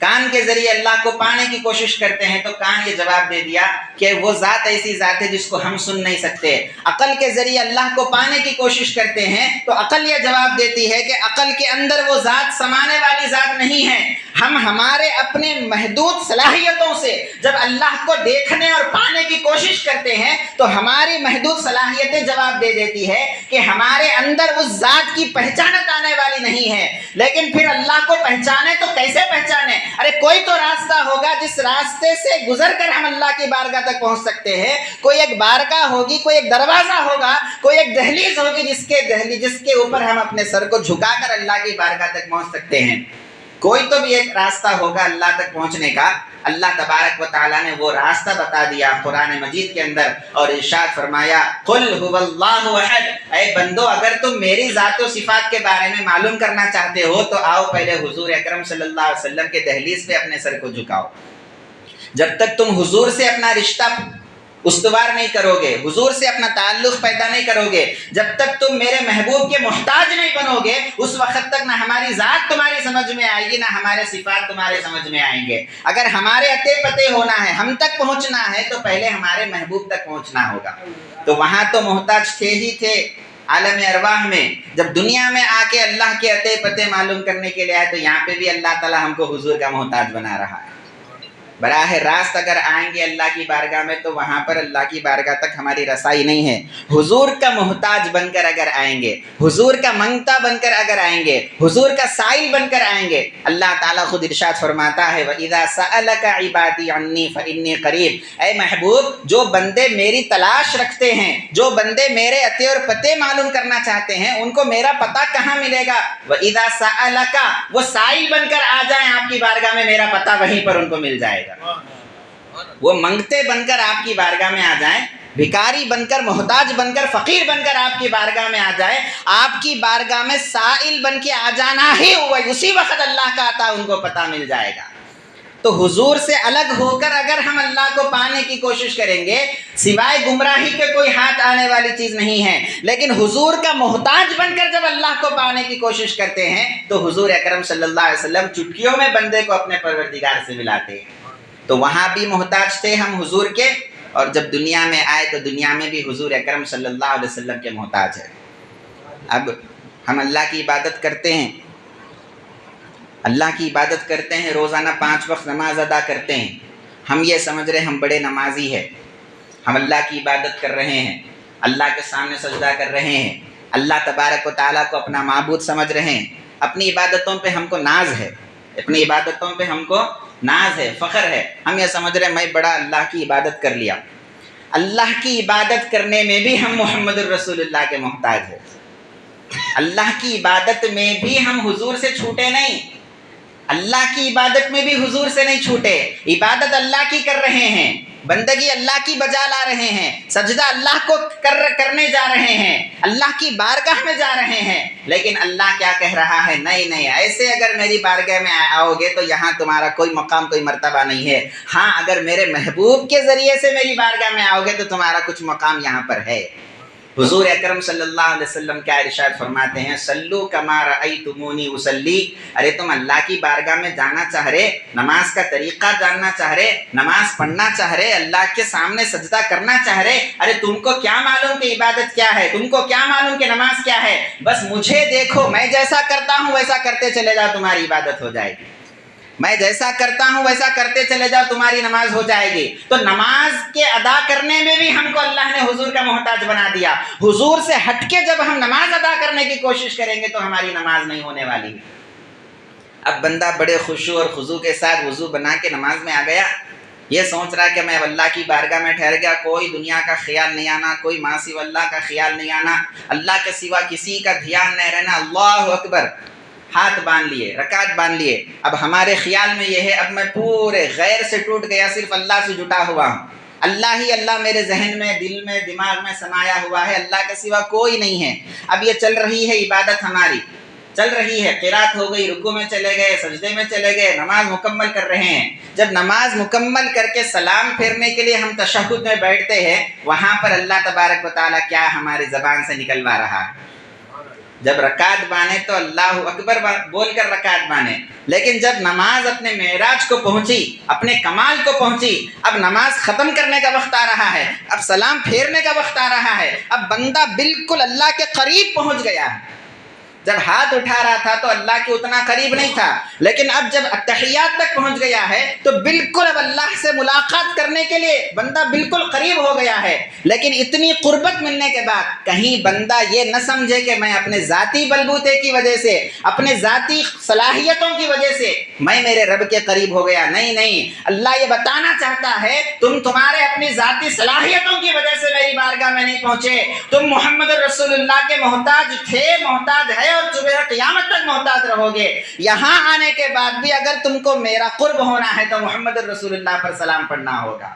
کان کے ذریعے اللہ کو پانے کی کوشش کرتے ہیں تو کان یہ جواب دے دیا کہ وہ ذات ایسی ذات ہے جس کو ہم سن نہیں سکتے۔ عقل کے ذریعے اللہ کو پانے کی کوشش کرتے ہیں تو عقل یہ جواب دیتی ہے کہ عقل کے اندر وہ ذات سمانے والی ذات نہیں ہے۔ ہم ہمارے اپنے محدود صلاحیتوں سے جب اللہ کو دیکھنے اور پانے کی کوشش کرتے ہیں تو ہماری محدود صلاحیتیں جواب دے دیتی ہے کہ ہمارے اندر اس ذات کی پہچانت آنے والی نہیں ہے۔ لیکن پھر اللہ کو پہچانے تو کیسے پہچانے؟ ارے کوئی تو راستہ ہوگا جس راستے سے گزر کر ہم اللہ کی بارگاہ تک پہنچ سکتے ہیں۔ کوئی ایک بارگاہ ہوگی، کوئی ایک دروازہ ہوگا، کوئی ایک دہلیز ہوگی جس کے اوپر ہم اپنے سر کو جھکا کر اللہ کی بارگاہ تک پہنچ سکتے ہیں۔ کوئی تو بھی ایک راستہ ہوگا اللہ تک پہنچنے کا۔ اللہ تبارک و تعالیٰ نے وہ راستہ بتا دیا قرآن مجید کے اندر اور ارشاد فرمایا قل هو اللہ احد، اے بندو اگر تم میری ذات و صفات کے بارے میں معلوم کرنا چاہتے ہو تو آؤ پہلے حضور اکرم صلی اللہ علیہ وسلم کے دہلیز پہ اپنے سر کو جھکاؤ۔ جب تک تم حضور سے اپنا رشتہ استوار نہیں کرو گے، حضور سے اپنا تعلق پیدا نہیں کرو گے، جب تک تم میرے محبوب کے محتاج نہیں بنو گے، اس وقت تک نہ ہماری ذات تمہاری سمجھ میں آئے گی، نہ ہمارے صفات تمہارے سمجھ میں آئیں گے۔ اگر ہمارے عطے پتے ہونا ہے، ہم تک پہنچنا ہے، تو پہلے ہمارے محبوب تک پہنچنا ہوگا۔ تو وہاں تو محتاج تھے ہی تھے عالم ارواح میں، جب دنیا میں آ کے اللہ کے عطے پتے معلوم کرنے کے لیے آئے، تو یہاں پہ بھی اللہ تعالیٰ ہم کو حضور کا محتاج بنا رہا ہے۔ براہ راست اگر آئیں گے اللہ کی بارگاہ میں، تو وہاں پر اللہ کی بارگاہ تک ہماری رسائی نہیں ہے۔ حضور کا محتاج بن کر اگر آئیں گے، حضور کا منگتا بن کر اگر آئیں گے، حضور کا سائل بن کر آئیں گے، اللہ تعالیٰ خود ارشاد فرماتا ہے وَإِذَا سَأَلَكَ عِبَادِي عَنِّي فَإِنِّي قَرِيب۔ اے محبوب، جو بندے میری تلاش رکھتے ہیں، جو بندے میرے عطے اور پتے معلوم کرنا چاہتے ہیں، ان کو میرا پتہ کہاں ملے گا؟ وَإِذَا سَأَلَكَ، وہ سائل بن کر آ جائیں آپ کی بارگاہ میں، میرا پتہ وہیں پر ان کو مل جائے گا۔ وہ منگتے بن کر آپ کی بارگاہ میں آ جائیں، بھکاری بن کر، محتاج بن کر، فقیر بن کر آپ کی بارگاہ میں آ جائے، آپ کی بارگاہ میں سائل بن کے آ جانا ہی ہوا، اسی وقت اللہ کا عطا ان کو پتہ مل جائے گا۔ تو حضور سے الگ ہو کر اگر ہم اللہ کو پانے کی کوشش کریں گے، سوائے گمراہی کے کوئی ہاتھ آنے والی چیز نہیں ہے۔ لیکن حضور کا محتاج بن کر جب اللہ کو پانے کی کوشش کرتے ہیں، تو حضور اکرم صلی اللہ علیہ وسلم چٹکیوں میں بندے کو اپنے پروردگار سے ملاتے ہیں۔ تو وہاں بھی محتاج تھے ہم حضور کے، اور جب دنیا میں آئے تو دنیا میں بھی حضور اکرم صلی اللہ علیہ وسلم کے محتاج ہے۔ اب ہم اللہ کی عبادت کرتے ہیں، اللہ کی عبادت کرتے ہیں، روزانہ 5 وقت نماز ادا کرتے ہیں، ہم یہ سمجھ رہے ہم بڑے نمازی ہیں، ہم اللہ کی عبادت کر رہے ہیں، اللہ کے سامنے سجدہ کر رہے ہیں، اللہ تبارک و تعالیٰ کو اپنا معبود سمجھ رہے ہیں، اپنی عبادتوں پہ ہم کو ناز ہے، اپنی عبادتوں پہ ہم کو ناز ہے، فخر ہے، ہم یہ سمجھ رہے ہیں میں بڑا اللہ کی عبادت کر لیا۔ اللہ کی عبادت کرنے میں بھی ہم محمد الرسول اللہ کے محتاج ہیں، اللہ کی عبادت میں بھی ہم حضور سے چھوٹے نہیں، اللہ کی عبادت میں بھی حضور سے نہیں چھوٹے، عبادت اللہ کی کر رہے ہیں، بندگی اللہ کی بجا لا رہے ہیں، سجدہ اللہ کو کرنے جا رہے ہیں، اللہ کی بارگاہ میں جا رہے ہیں، لیکن اللہ کیا کہہ رہا ہے؟ نہیں، ایسے اگر میری بارگاہ میں آؤ گے تو یہاں تمہارا کوئی مقام، کوئی مرتبہ نہیں ہے، ہاں اگر میرے محبوب کے ذریعے سے میری بارگاہ میں آؤ گے تو تمہارا کچھ مقام یہاں پر ہے۔ حضور اکرم صلی اللہ علیہ وسلم کیا ارشاد فرماتے ہیں؟ سلو کما رأیتمونی اصلی۔ ارے تم اللہ کی بارگاہ میں جانا چاہ رہے، نماز کا طریقہ جاننا چاہ رہے، نماز پڑھنا چاہ رہے، اللہ کے سامنے سجدہ کرنا چاہ رہے، ارے تم کو کیا معلوم کہ عبادت کیا ہے؟ تم کو کیا معلوم کہ نماز کیا ہے؟ بس مجھے دیکھو، میں جیسا کرتا ہوں ویسا کرتے چلے جاؤ، تمہاری عبادت ہو جائے گی۔ میں جیسا کرتا ہوں ویسا کرتے چلے جاؤ، تمہاری نماز ہو جائے گی۔ تو نماز کے ادا کرنے میں بھی ہم کو اللہ نے حضور کا محتاج بنا دیا۔ حضور سے ہٹ کے جب ہم نماز ادا کرنے کی کوشش کریں گے تو ہماری نماز نہیں ہونے والی۔ اب بندہ بڑے خشوع اور خضوع کے ساتھ وضو بنا کے نماز میں آ گیا، یہ سوچ رہا کہ میں اللہ کی بارگاہ میں ٹھہر گیا، کوئی دنیا کا خیال نہیں آنا، کوئی ماں سوا اللہ کا خیال نہیں آنا، اللہ کے سوا کسی کا دھیان نہیں رہنا، اللہ اکبر، ہاتھ باندھ لیے، رکعت باندھ لیے۔ اب ہمارے خیال میں یہ ہے اب میں پورے غیر سے ٹوٹ گیا، صرف اللہ سے جٹا ہوا ہوں، اللہ ہی اللہ میرے ذہن میں، دل میں، دماغ میں سمایا ہوا ہے، اللہ کے سوا کوئی نہیں ہے۔ اب یہ چل رہی ہے عبادت ہماری، چل رہی ہے، قرات ہو گئی، رکوع میں چلے گئے، سجدے میں چلے گئے، نماز مکمل کر رہے ہیں۔ جب نماز مکمل کر کے سلام پھیرنے کے لیے ہم تشہد میں بیٹھتے ہیں، وہاں پر اللہ تبارک و تعالیٰ کیا ہماری زبان سے نکلوا رہا ہے؟ جب رکعت بانے تو اللہ اکبر بول کر رکعت بانے، لیکن جب نماز اپنے معراج کو پہنچی، اپنے کمال کو پہنچی، اب نماز ختم کرنے کا وقت آ رہا ہے، اب سلام پھیرنے کا وقت آ رہا ہے، اب بندہ بالکل اللہ کے قریب پہنچ گیا ہے۔ جب ہاتھ اٹھا رہا تھا تو اللہ کے اتنا قریب نہیں تھا، لیکن اب جب تحیات تک پہنچ گیا ہے تو بالکل اب اللہ سے ملاقات کرنے کے لیے بندہ بالکل قریب ہو گیا ہے۔ لیکن اتنی قربت ملنے کے بعد کہیں بندہ یہ نہ سمجھے کہ میں اپنے ذاتی بلبوتے کی وجہ سے، اپنے ذاتی صلاحیتوں کی وجہ سے میں میرے رب کے قریب ہو گیا۔ نہیں، اللہ یہ بتانا چاہتا ہے تمہارے اپنی ذاتی صلاحیتوں کی وجہ سے میری بارگاہ میں نہیں پہنچے، تم محمد رسول اللہ کے محتاج تھے، محتاج ہے، اور صبح قیامت تک محتاج رہو گے۔ یہاں آنے کے بعد بھی اگر تم کو میرا قرب ہونا ہے تو محمد رسول اللہ پر سلام پڑھنا ہوگا۔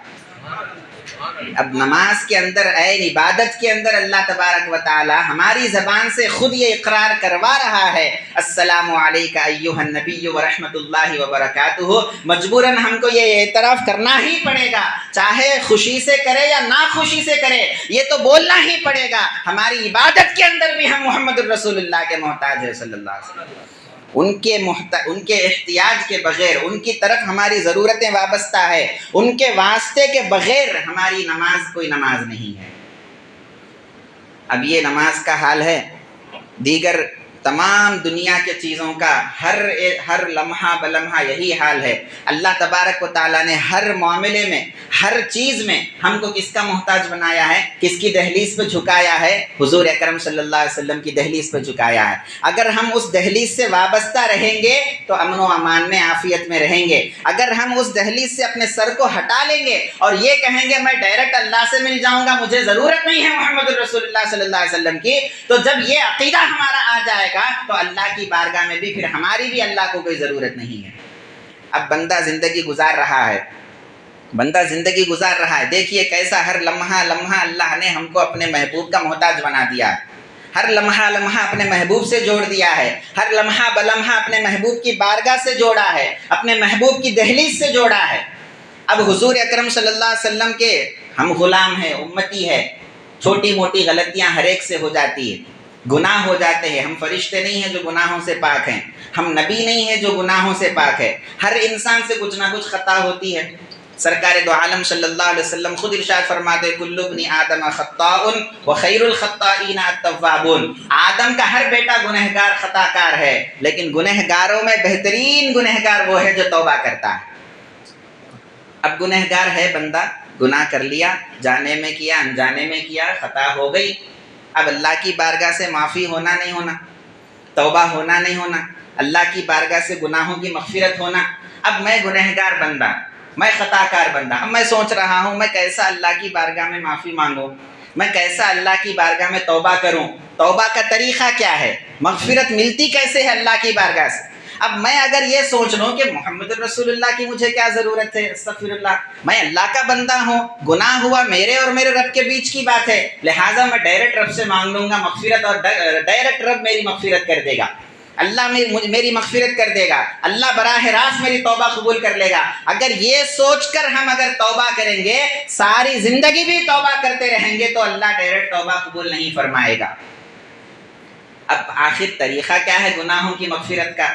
اب نماز کے اندر عین عبادت کے اندر اللہ تبارک و تعالی ہماری زبان سے خود یہ اقرار کروا رہا ہے السلام علیک ایھا النبی ورحمۃ اللہ وبرکاتہ، مجبوراً ہم کو یہ اعتراف کرنا ہی پڑے گا، چاہے خوشی سے کرے یا ناخوشی سے کرے، یہ تو بولنا ہی پڑے گا۔ ہماری عبادت کے اندر بھی ہم محمد الرسول اللہ کے محتاج ہیں صلی اللہ علیہ وسلم، ان کے احتیاج کے بغیر، ان کی طرف ہماری ضرورتیں وابستہ ہے، ان کے واسطے کے بغیر ہماری نماز کوئی نماز نہیں ہے۔ اب یہ نماز کا حال ہے، دیگر تمام دنیا کے چیزوں کا ہر لمحہ بلمحہ یہی حال ہے۔ اللہ تبارک و تعالیٰ نے ہر معاملے میں، ہر چیز میں ہم کو کس کا محتاج بنایا ہے، کس کی دہلیز پہ جھکایا ہے؟ حضور اکرم صلی اللہ علیہ وسلم کی دہلیز پہ جھکایا ہے۔ اگر ہم اس دہلیز سے وابستہ رہیں گے تو امن و امان میں، عافیت میں رہیں گے۔ اگر ہم اس دہلیز سے اپنے سر کو ہٹا لیں گے اور یہ کہیں گے میں ڈائریکٹ اللہ سے مل جاؤں گا، مجھے ضرورت نہیں ہے محمد الرسول اللہ صلی اللہ علیہ وسلم کی، تو جب یہ عقیدہ ہمارا آ جائے گا تو اللہ کی بارگاہ میں بھی پھر ہماری بھی اللہ کو کوئی ضرورت نہیں ہے۔ اب بندہ زندگی گزار رہا ہے، دیکھیے کیسا ہر لمحہ اللہ نے ہم کو اپنے محبوب کا محتاج بنا دیا، ہر لمحہ اپنے محبوب سے جوڑ دیا ہے، ہر لمحہ بلمحہ اپنے محبوب کی بارگاہ سے جوڑا ہے، اپنے محبوب کی دہلیز سے جوڑا ہے۔ اب حضور اکرم صلی اللہ علیہ وسلم کے ہم غلام ہیں، امتی ہے، چھوٹی موٹی غلطیاں ہر ایک سے ہو جاتی ہے، گناہ ہو جاتے ہیں، ہم فرشتے نہیں ہیں جو گناہوں سے پاک ہیں، ہم نبی نہیں ہیں جو گناہوں سے پاک ہے، ہر انسان سے کچھ نہ کچھ خطا ہوتی ہے۔ سرکار دو عالم صلی اللہ علیہ وسلم خود ارشاد فرماتے کل ابن آدم خطاء وخیر الخطائین التوابون، آدم کا ہر بیٹا گنہگار خطا کار ہے، لیکن گنہگاروں میں بہترین گنہگار وہ ہے جو توبہ کرتا ہے۔ اب گنہگار ہے بندہ، گناہ کر لیا، جانے میں کیا، انجانے میں کیا، خطا ہو گئی، اب اللہ کی بارگاہ سے معافی ہونا نہیں ہونا، توبہ ہونا نہیں ہونا، اللہ کی بارگاہ سے گناہوں کی مغفرت ہونا۔ اب میں گنہگار بندہ، میں خطا کار بندہ، اب میں سوچ رہا ہوں میں کیسا اللہ کی بارگاہ میں معافی مانگوں، میں کیسا اللہ کی بارگاہ میں توبہ کروں، توبہ کا طریقہ کیا ہے، مغفرت ملتی کیسے ہے اللہ کی بارگاہ سے۔ اب میں اگر یہ سوچ لوں کہ محمد الرسول اللہ کی مجھے کیا ضرورت ہے، استغفر اللہ، میں اللہ کا بندہ ہوں، گناہ ہوا میرے اور میرے رب کے بیچ کی بات ہے، لہٰذا میں ڈائریکٹ رب سے مانگ لوں گا مغفرت اور ڈائریکٹ رب میری مغفرت کر دے گا، اللہ میری مغفرت کر دے گا، اللہ براہ راست میری توبہ قبول کر لے گا۔ اگر یہ سوچ کر ہم اگر توبہ کریں گے، ساری زندگی بھی توبہ کرتے رہیں گے تو اللہ ڈائریکٹ توبہ قبول نہیں فرمائے گا۔ اب آخر طریقہ کیا ہے گناہوں کی مغفرت کا؟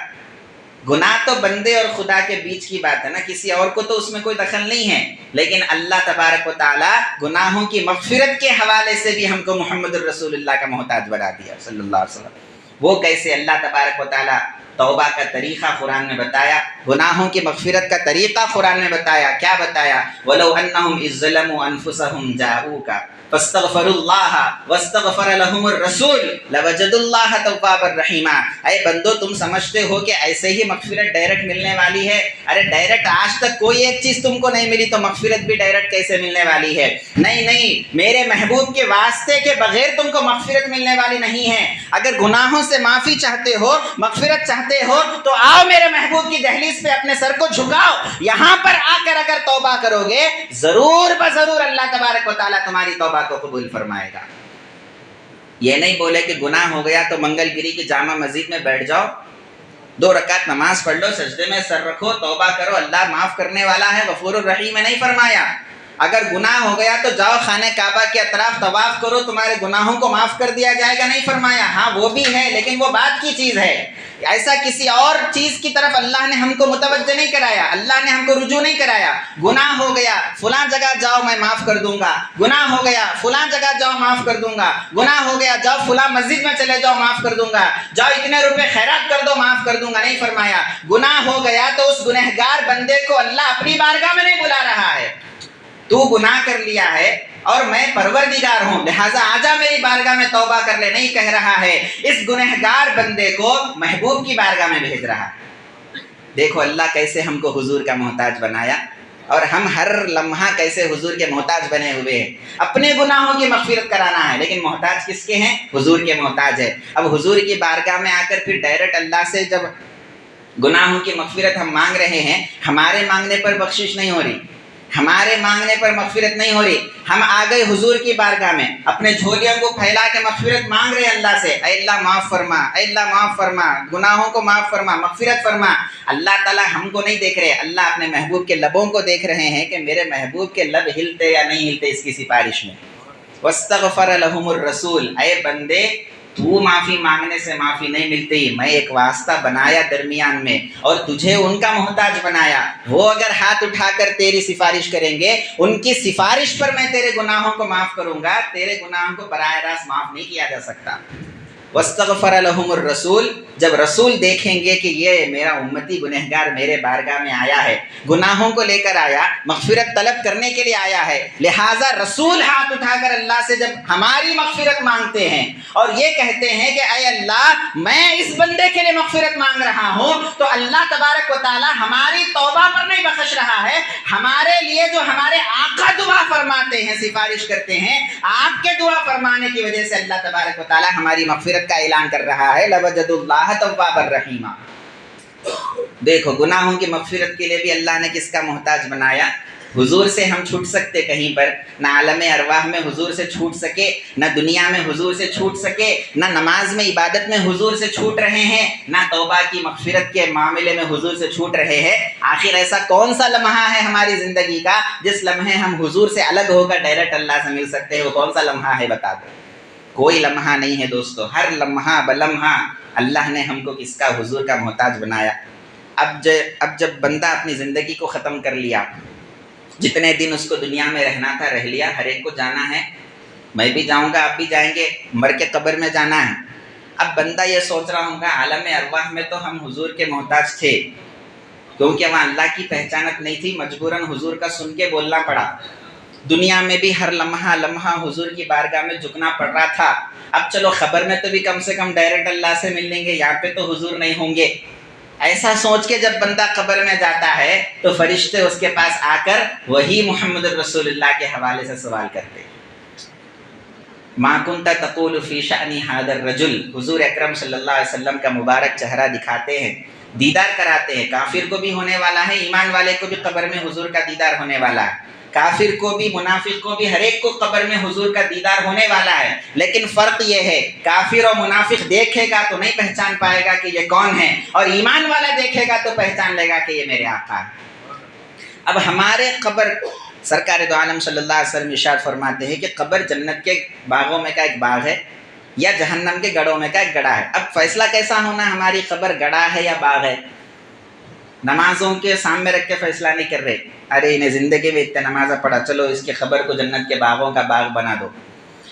گناہ تو بندے اور خدا کے بیچ کی بات ہے نا، کسی اور کو تو اس میں کوئی دخل نہیں ہے، لیکن اللہ تبارک و تعالی گناہوں کی مغفرت کے حوالے سے بھی ہم کو محمد الرسول اللہ کا محتاج بنا دیا صلی اللہ علیہ وسلم۔ وہ کیسے؟ اللہ تبارک و تعالی توبہ کا طریقہ قرآن میں بتایا، گناہوں کی مغفرت کا طریقہ قرآن میں بتایا، کیا بتایا؟ وَلَوْ أَنَّهُمْ إِذْ ظَلَمُوا أَنفُسَهُمْ جَاءُوكَ فاستغفروا الله واستغفر لهم الرسول لوجدوا الله توابا رحیما۔ اے بندو تم سمجھتے ہو کہ ایسے ہی مغفرت ڈائریکٹ ملنے والی ہے؟ ارے ڈائریکٹ آج تک کوئی ایک چیز تم کو نہیں ملی تو مغفرت بھی ڈائریکٹ کیسے ملنے والی ہے؟ نہیں، میرے محبوب کے واسطے کے بغیر تم کو مغفرت ملنے والی نہیں ہے۔ اگر گناہوں سے معافی چاہتے ہو، مغفرت چاہتے ہو تو آؤ میرے محبوب کی دہلیز پہ اپنے سر کو جھکاؤ، یہاں پر آ کر اگر توبہ کرو گے ضرور بضرور اللہ تبارک و تعالیٰ تمہاری توبہ کو قبول فرمائے گا۔ یہ نہیں بولے کہ گناہ ہو گیا تو منگل گری کی جامع مسجد میں بیٹھ جاؤ، 2 رکعت نماز پڑھ لو، سجدے میں سر رکھو، توبہ کرو، اللہ معاف کرنے والا ہے، غفور الرحیم ہے، نہیں فرمایا۔ اگر گناہ ہو گیا تو جاؤ خانہ کعبہ کے اطراف طواف کرو، تمہارے گناہوں کو معاف کر دیا جائے گا، نہیں فرمایا۔ ہاں وہ بھی ہے، لیکن وہ بعد کی چیز ہے، ایسا کسی اور چیز کی طرف اللہ نے ہم کو متوجہ نہیں کرایا، اللہ نے ہم کو رجوع نہیں کرایا۔ گناہ ہو گیا فلاں جگہ جاؤ میں معاف کر دوں گا، گناہ ہو گیا فلاں جگہ جاؤ معاف کر دوں گا، گناہ ہو گیا جاؤ فلاں مسجد میں چلے جاؤ معاف کر دوں گا، جاؤ اتنے روپے خیرات کر دو معاف کر دوں گا، نہیں فرمایا۔ گناہ ہو گیا تو اس گنہگار بندے کو اللہ اپنی بارگاہ میں نہیں بلا رہا ہے، تو گناہ کر لیا ہے اور میں پروردگار ہوں لہٰذا آجا میری بارگاہ میں توبہ کر لے، نہیں کہہ رہا ہے، اس گنہگار بندے کو محبوب کی بارگاہ میں بھیج رہا ہے۔ دیکھو اللہ کیسے ہم کو حضور کا محتاج بنایا، اور ہم ہر لمحہ کیسے حضور کے محتاج بنے ہوئے ہیں۔ اپنے گناہوں کی مغفرت کرانا ہے، لیکن محتاج کس کے ہیں؟ حضور کے محتاج ہے۔ اب حضور کی بارگاہ میں آ کر پھر ڈائریکٹ اللہ سے جب گناہوں کی مغفرت ہم مانگ رہے ہیں، ہمارے مانگنے پر بخشش نہیں ہو رہی، ہمارے مانگنے پر مغفرت نہیں ہو رہی. ہم آ گئے حضور کی بارگاہ میں, اپنے جھولیوں کو پھیلا کے مغفرت مانگ رہے اللہ سے, اے اللہ معاف فرما, اے اللہ معاف فرما, گناہوں کو معاف فرما, مغفرت فرما. اللہ تعالیٰ ہم کو نہیں دیکھ رہے, اللہ اپنے محبوب کے لبوں کو دیکھ رہے ہیں کہ میرے محبوب کے لب ہلتے یا نہیں ہلتے اس کی سفارش میں. واستغفر لهم الرسول, اے بندے تو معافی مانگنے سے معافی نہیں ملتی, میں ایک واسطہ بنایا درمیان میں اور تجھے ان کا محتاج بنایا. وہ اگر ہاتھ اٹھا کر تیری سفارش کریں گے, ان کی سفارش پر میں تیرے گناہوں کو معاف کروں گا, تیرے گناہوں کو براہ راست معاف نہیں کیا جا سکتا. واستغفر لهم الرسول, جب رسول دیکھیں گے کہ یہ میرا امتی گنہگار میرے بارگاہ میں آیا ہے, گناہوں کو لے کر آیا, مغفرت طلب کرنے کے لیے آیا ہے, لہٰذا رسول ہاتھ اٹھا کر اللہ سے جب ہماری مغفرت مانگتے ہیں اور یہ کہتے ہیں کہ اے اللہ میں اس بندے کے لیے مغفرت مانگ رہا ہوں, تو اللہ تبارک و تعالی ہماری توبہ پر نہیں بخش رہا ہے, ہمارے لیے جو ہمارے آقا دعا فرماتے ہیں, سفارش کرتے ہیں, آپ کے دعا فرمانے کی وجہ سے اللہ تبارک و تعالی ہماری مغفرت کا اعلان کر رہا ہے. لوجد اللہ توابا رحیما. دیکھو گناہوں کی مغفرت کے لیے بھی اللہ نے کس کا محتاج بنایا. حضور سے ہم چھوٹ سکتے کہیں پر, نہ عالم ارواح میں حضور سے چھوٹ سکے, نہ دنیا میں حضور سے چھوٹ سکے, نہ نماز میں عبادت میں حضور سے چھوٹ رہے ہیں, نہ توبہ کی مغفرت کے معاملے میں حضور سے چھوٹ رہے ہیں. آخر ایسا کون سا لمحہ ہے ہماری زندگی کا جس لمحے ہم حضور سے الگ ہو کر ڈائریکٹ اللہ سے مل سکتے ہیں؟ وہ کون سا لمحہ ہے بتا دو. کوئی لمحہ نہیں ہے دوستو. ہر لمحہ بلمحہ اللہ نے ہم کو کس کا, حضور کا محتاج بنایا. اب جب بندہ اپنی زندگی کو ختم کر لیا, جتنے دن اس کو دنیا میں رہنا تھا رہ لیا, ہر ایک کو جانا ہے, میں بھی جاؤں گا, آپ بھی جائیں گے, مر کے قبر میں جانا ہے. اب بندہ یہ سوچ رہا ہوں گا عالم ارواح میں تو ہم حضور کے محتاج تھے, کیونکہ وہاں اللہ کی پہچانت نہیں تھی, مجبوراً حضور کا سن کے بولنا پڑا. دنیا میں بھی ہر لمحہ حضور کی بارگاہ میں جھکنا پڑ رہا تھا. اب چلو خبر میں تو بھی کم سے کم ڈائریکٹ اللہ سے مل لیں گے, یہاں پہ تو حضور نہیں ہوں گے. ایسا سوچ کے جب بندہ قبر میں جاتا ہے تو فرشتے اس کے پاس آ کر وہی محمد رسول اللہ کے حوالے سے سوال کرتے ہیں. ما کنت تقول فی شأن ھذا الرجل, حضور اکرم صلی اللہ علیہ وسلم کا مبارک چہرہ دکھاتے ہیں, دیدار کراتے ہیں. کافر کو بھی ہونے والا ہے, ایمان والے کو بھی قبر میں حضور کا دیدار ہونے والا ہے. کافر کو بھی, منافق کو بھی, ہر ایک کو قبر میں حضور کا دیدار ہونے والا ہے. لیکن فرق یہ ہے, کافر اور منافق دیکھے گا تو نہیں پہچان پائے گا کہ یہ کون ہے, اور ایمان والا دیکھے گا تو پہچان لے گا کہ یہ میرے آقا ہے. اب ہمارے قبر, سرکار دو عالم صلی اللہ علیہ وسلم ارشاد فرماتے ہیں کہ قبر جنت کے باغوں میں کا ایک باغ ہے یا جہنم کے گڑھوں میں کا ایک گڑھا ہے. اب فیصلہ کیسا ہونا, ہماری قبر گڑھا ہے یا باغ ہے؟ نمازوں کے سامنے رکھ کے فیصلہ نہیں کر رہے, ارے انہیں زندگی میں اتنے نمازیں پڑھا, چلو اس کی خبر کو جنت کے باغوں کا باغ بنا دو.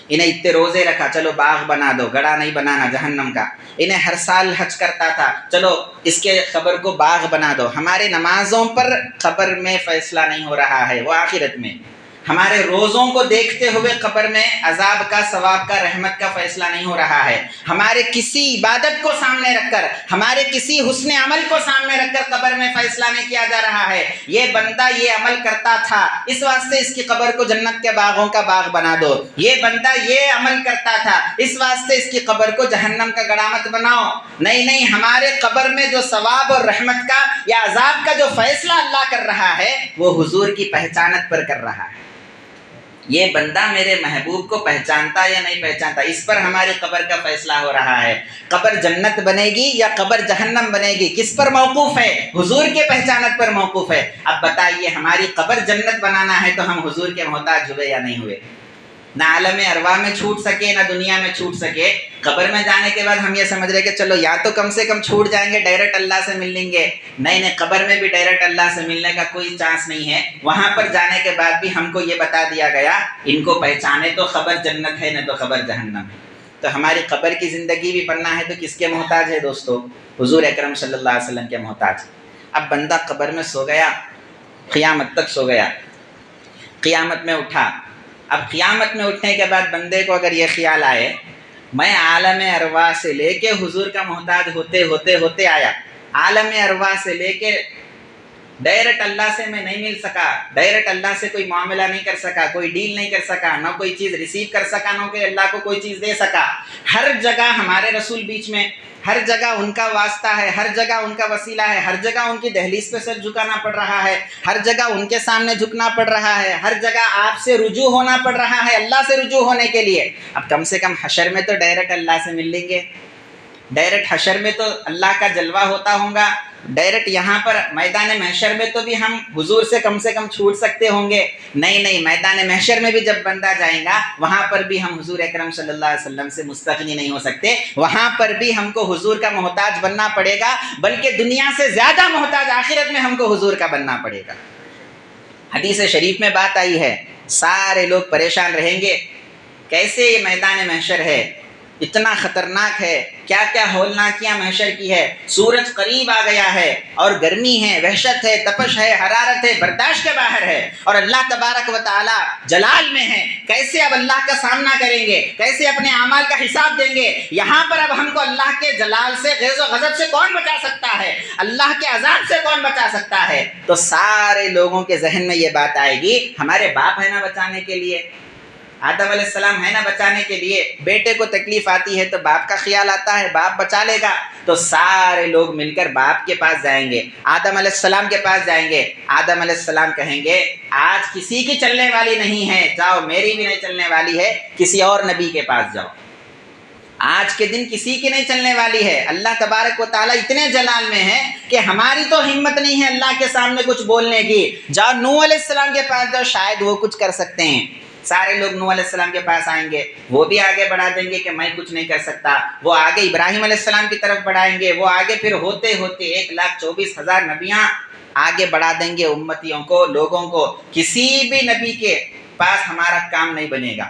انہیں اتنے روزے رکھا, چلو باغ بنا دو, گڑھا نہیں بنانا جہنم کا. انہیں ہر سال حج کرتا تھا, چلو اس کے خبر کو باغ بنا دو. ہمارے نمازوں پر خبر میں فیصلہ نہیں ہو رہا ہے, وہ آخرت میں. ہمارے روزوں کو دیکھتے ہوئے قبر میں عذاب کا, ثواب کا, رحمت کا فیصلہ نہیں ہو رہا ہے. ہمارے کسی عبادت کو سامنے رکھ کر, ہمارے کسی حسن عمل کو سامنے رکھ کر قبر میں فیصلہ نہیں کیا جا رہا ہے. یہ بندہ یہ عمل کرتا تھا, اس واسطے اس کی قبر کو جنت کے باغوں کا باغ بنا دو. یہ بندہ یہ عمل کرتا تھا, اس واسطے اس کی قبر کو جہنم کا گڑھا مت بناؤ. نہیں, ہمارے قبر میں جو ثواب اور رحمت کا یا عذاب کا جو فیصلہ اللہ کر رہا ہے وہ حضور کی پہچانت پر کر رہا ہے. یہ بندہ میرے محبوب کو پہچانتا یا نہیں پہچانتا, اس پر ہماری قبر کا فیصلہ ہو رہا ہے. قبر جنت بنے گی یا قبر جہنم بنے گی, کس پر موقوف ہے؟ حضور کے پہچانت پر موقوف ہے. اب بتائیے, ہماری قبر جنت بنانا ہے تو ہم حضور کے محتاج ہوئے یا نہیں ہوئے؟ نہ عالم ارواح میں چھوٹ سکے, نہ دنیا میں چھوٹ سکے. قبر میں جانے کے بعد ہم یہ سمجھ رہے کہ چلو یا تو کم سے کم چھوٹ جائیں گے, ڈائریکٹ اللہ سے مل لیں گے. نہیں, قبر میں بھی ڈائریکٹ اللہ سے ملنے کا کوئی چانس نہیں ہے. وہاں پر جانے کے بعد بھی ہم کو یہ بتا دیا گیا, ان کو پہچانے تو خبر جنت ہے, نہ تو خبر جہنم ہے. تو ہماری قبر کی زندگی بھی بننا ہے تو کس کے محتاج ہے دوستو؟ حضور اکرم صلی اللہ علیہ وسلم کے محتاج. اب بندہ قبر میں سو گیا, قیامت تک سو گیا, قیامت میں اٹھا. اب قیامت میں اٹھنے کے بعد بندے کو اگر یہ خیال آئے, میں عالم ارواح سے لے کے حضور کا محتاج ہوتے آیا, عالم ارواح سے لے کے ڈائریکٹ اللہ سے میں نہیں مل سکا، ڈائریکٹ اللہ سے کوئی معاملہ نہیں کر سکا، کوئی ڈیل نہیں کر سکا، نہ کوئی چیز ریسیو کر سکا، نہ کوئی اللہ کو کوئی چیز دے سکا۔ ہر جگہ ہمارے رسول بیچ میں، ہر جگہ ان کا واسطہ ہے، ہر جگہ ان کا وسیلہ ہے، ہر جگہ ان کی دہلیز پہ سر جھکانا پڑ رہا ہے، ہر جگہ ان کے سامنے جھکنا پڑ رہا ہے، ہر جگہ آپ سے رجوع ہونا پڑ رہا ہے اللہ سے رجوع ہونے کے لیے۔ اب کم سے کم حشر میں تو ڈائریکٹ اللہ سے مل لیں گے، ڈائریکٹ حشر میں تو اللہ کا جلوہ ہوتا ہوگا، ڈائریکٹ یہاں پر میدان محشر میں تو بھی ہم حضور سے کم چھوٹ سکتے ہوں گے۔ نہیں، میدان محشر میں بھی جب بندہ جائے گا وہاں پر بھی ہم حضور اکرم صلی اللہ علیہ وسلم سے مستغنی نہیں ہو سکتے، وہاں پر بھی ہم کو حضور کا محتاج بننا پڑے گا، بلکہ دنیا سے زیادہ محتاج آخرت میں ہم کو حضور کا بننا پڑے گا۔ حدیث شریف میں بات آئی ہے، سارے لوگ پریشان رہیں گے، کیسے یہ میدان محشر ہے، اتنا خطرناک ہے، کیا کیا ہولناکیاں محشر کی ہے، سورج قریب آ گیا ہے اور گرمی ہے، وحشت ہے، تپش ہے، حرارت ہے، برداشت کے باہر ہے، اور اللہ تبارک و تعالی جلال میں ہے، کیسے اب اللہ کا سامنا کریں گے، کیسے اپنے اعمال کا حساب دیں گے؟ یہاں پر اب ہم کو اللہ کے جلال سے، غیظ و غضب سے کون بچا سکتا ہے، اللہ کے عذاب سے کون بچا سکتا ہے؟ تو سارے لوگوں کے ذہن میں یہ بات آئے گی، ہمارے باپ ہے نا بچانے کے لیے، آدم علیہ السلام ہے نا بچانے کے لیے، بیٹے کو تکلیف آتی ہے تو باپ کا خیال آتا ہے، باپ بچا لے گا، تو سارے لوگ مل کر باپ کے پاس جائیں گے، آدم علیہ السلام کے پاس جائیں گے، آدم علیہ السلام کہیں گے آج کسی کی چلنے والی نہیں ہے، جاؤ میری بھی نہیں چلنے والی ہے، کسی اور نبی کے پاس جاؤ، آج کے دن کسی کی نہیں چلنے والی ہے۔ اللہ تبارک و تعالیٰ اتنے جلال میں ہے کہ ہماری تو ہمت نہیں ہے اللہ کے سامنے کچھ بولنے کی، جاؤ نوح علیہ السلام کے پاس جاؤ، شاید وہ کچھ کر سکتے ہیں۔ سارے لوگ نوح علیہ السلام کے پاس آئیں گے، وہ بھی آگے بڑھا دیں گے کہ میں کچھ نہیں کر سکتا، وہ آگے ابراہیم علیہ السلام کی طرف بڑھائیں گے، وہ آگے پھر ہوتے ہوتے 1,24,000 نبیاں آگے بڑھا دیں گے امتیوں کو، لوگوں کو۔ کسی بھی نبی کے پاس ہمارا کام نہیں بنے گا۔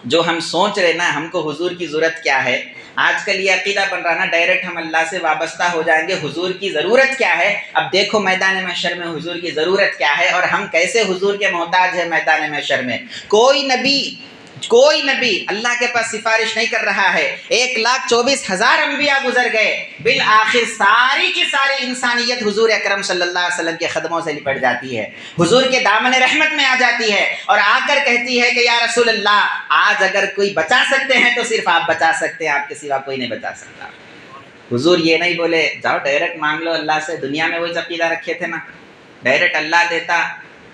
جو ہم سوچ رہے نا ہم کو حضور کی ضرورت کیا ہے، آج کل یہ عقیدہ بن رہا نا ڈائریکٹ ہم اللہ سے وابستہ ہو جائیں گے، حضور کی ضرورت کیا ہے؟ اب دیکھو میدان محشر میں حضور کی ضرورت کیا ہے اور ہم کیسے حضور کے محتاج ہیں۔ میدان محشر میں کوئی نبی اللہ کے پاس سفارش نہیں کر رہا ہے، 1,24,000 انبیاء گزر گئے، بالآخر ساری کی ساری انسانیت حضور اکرم صلی اللہ علیہ وسلم کے قدموں سے لپٹ جاتی ہے، حضور کے دامن رحمت میں آ جاتی ہے اور آ کر کہتی ہے کہ یا رسول اللہ آج اگر کوئی بچا سکتے ہیں تو صرف آپ بچا سکتے ہیں، آپ کے سوا کوئی نہیں بچا سکتا۔ حضور یہ نہیں بولے جاؤ ڈائریکٹ مانگ لو اللہ سے، دنیا میں وہی عقیدہ رکھے تھے نا، ڈائریکٹ اللہ دیتا،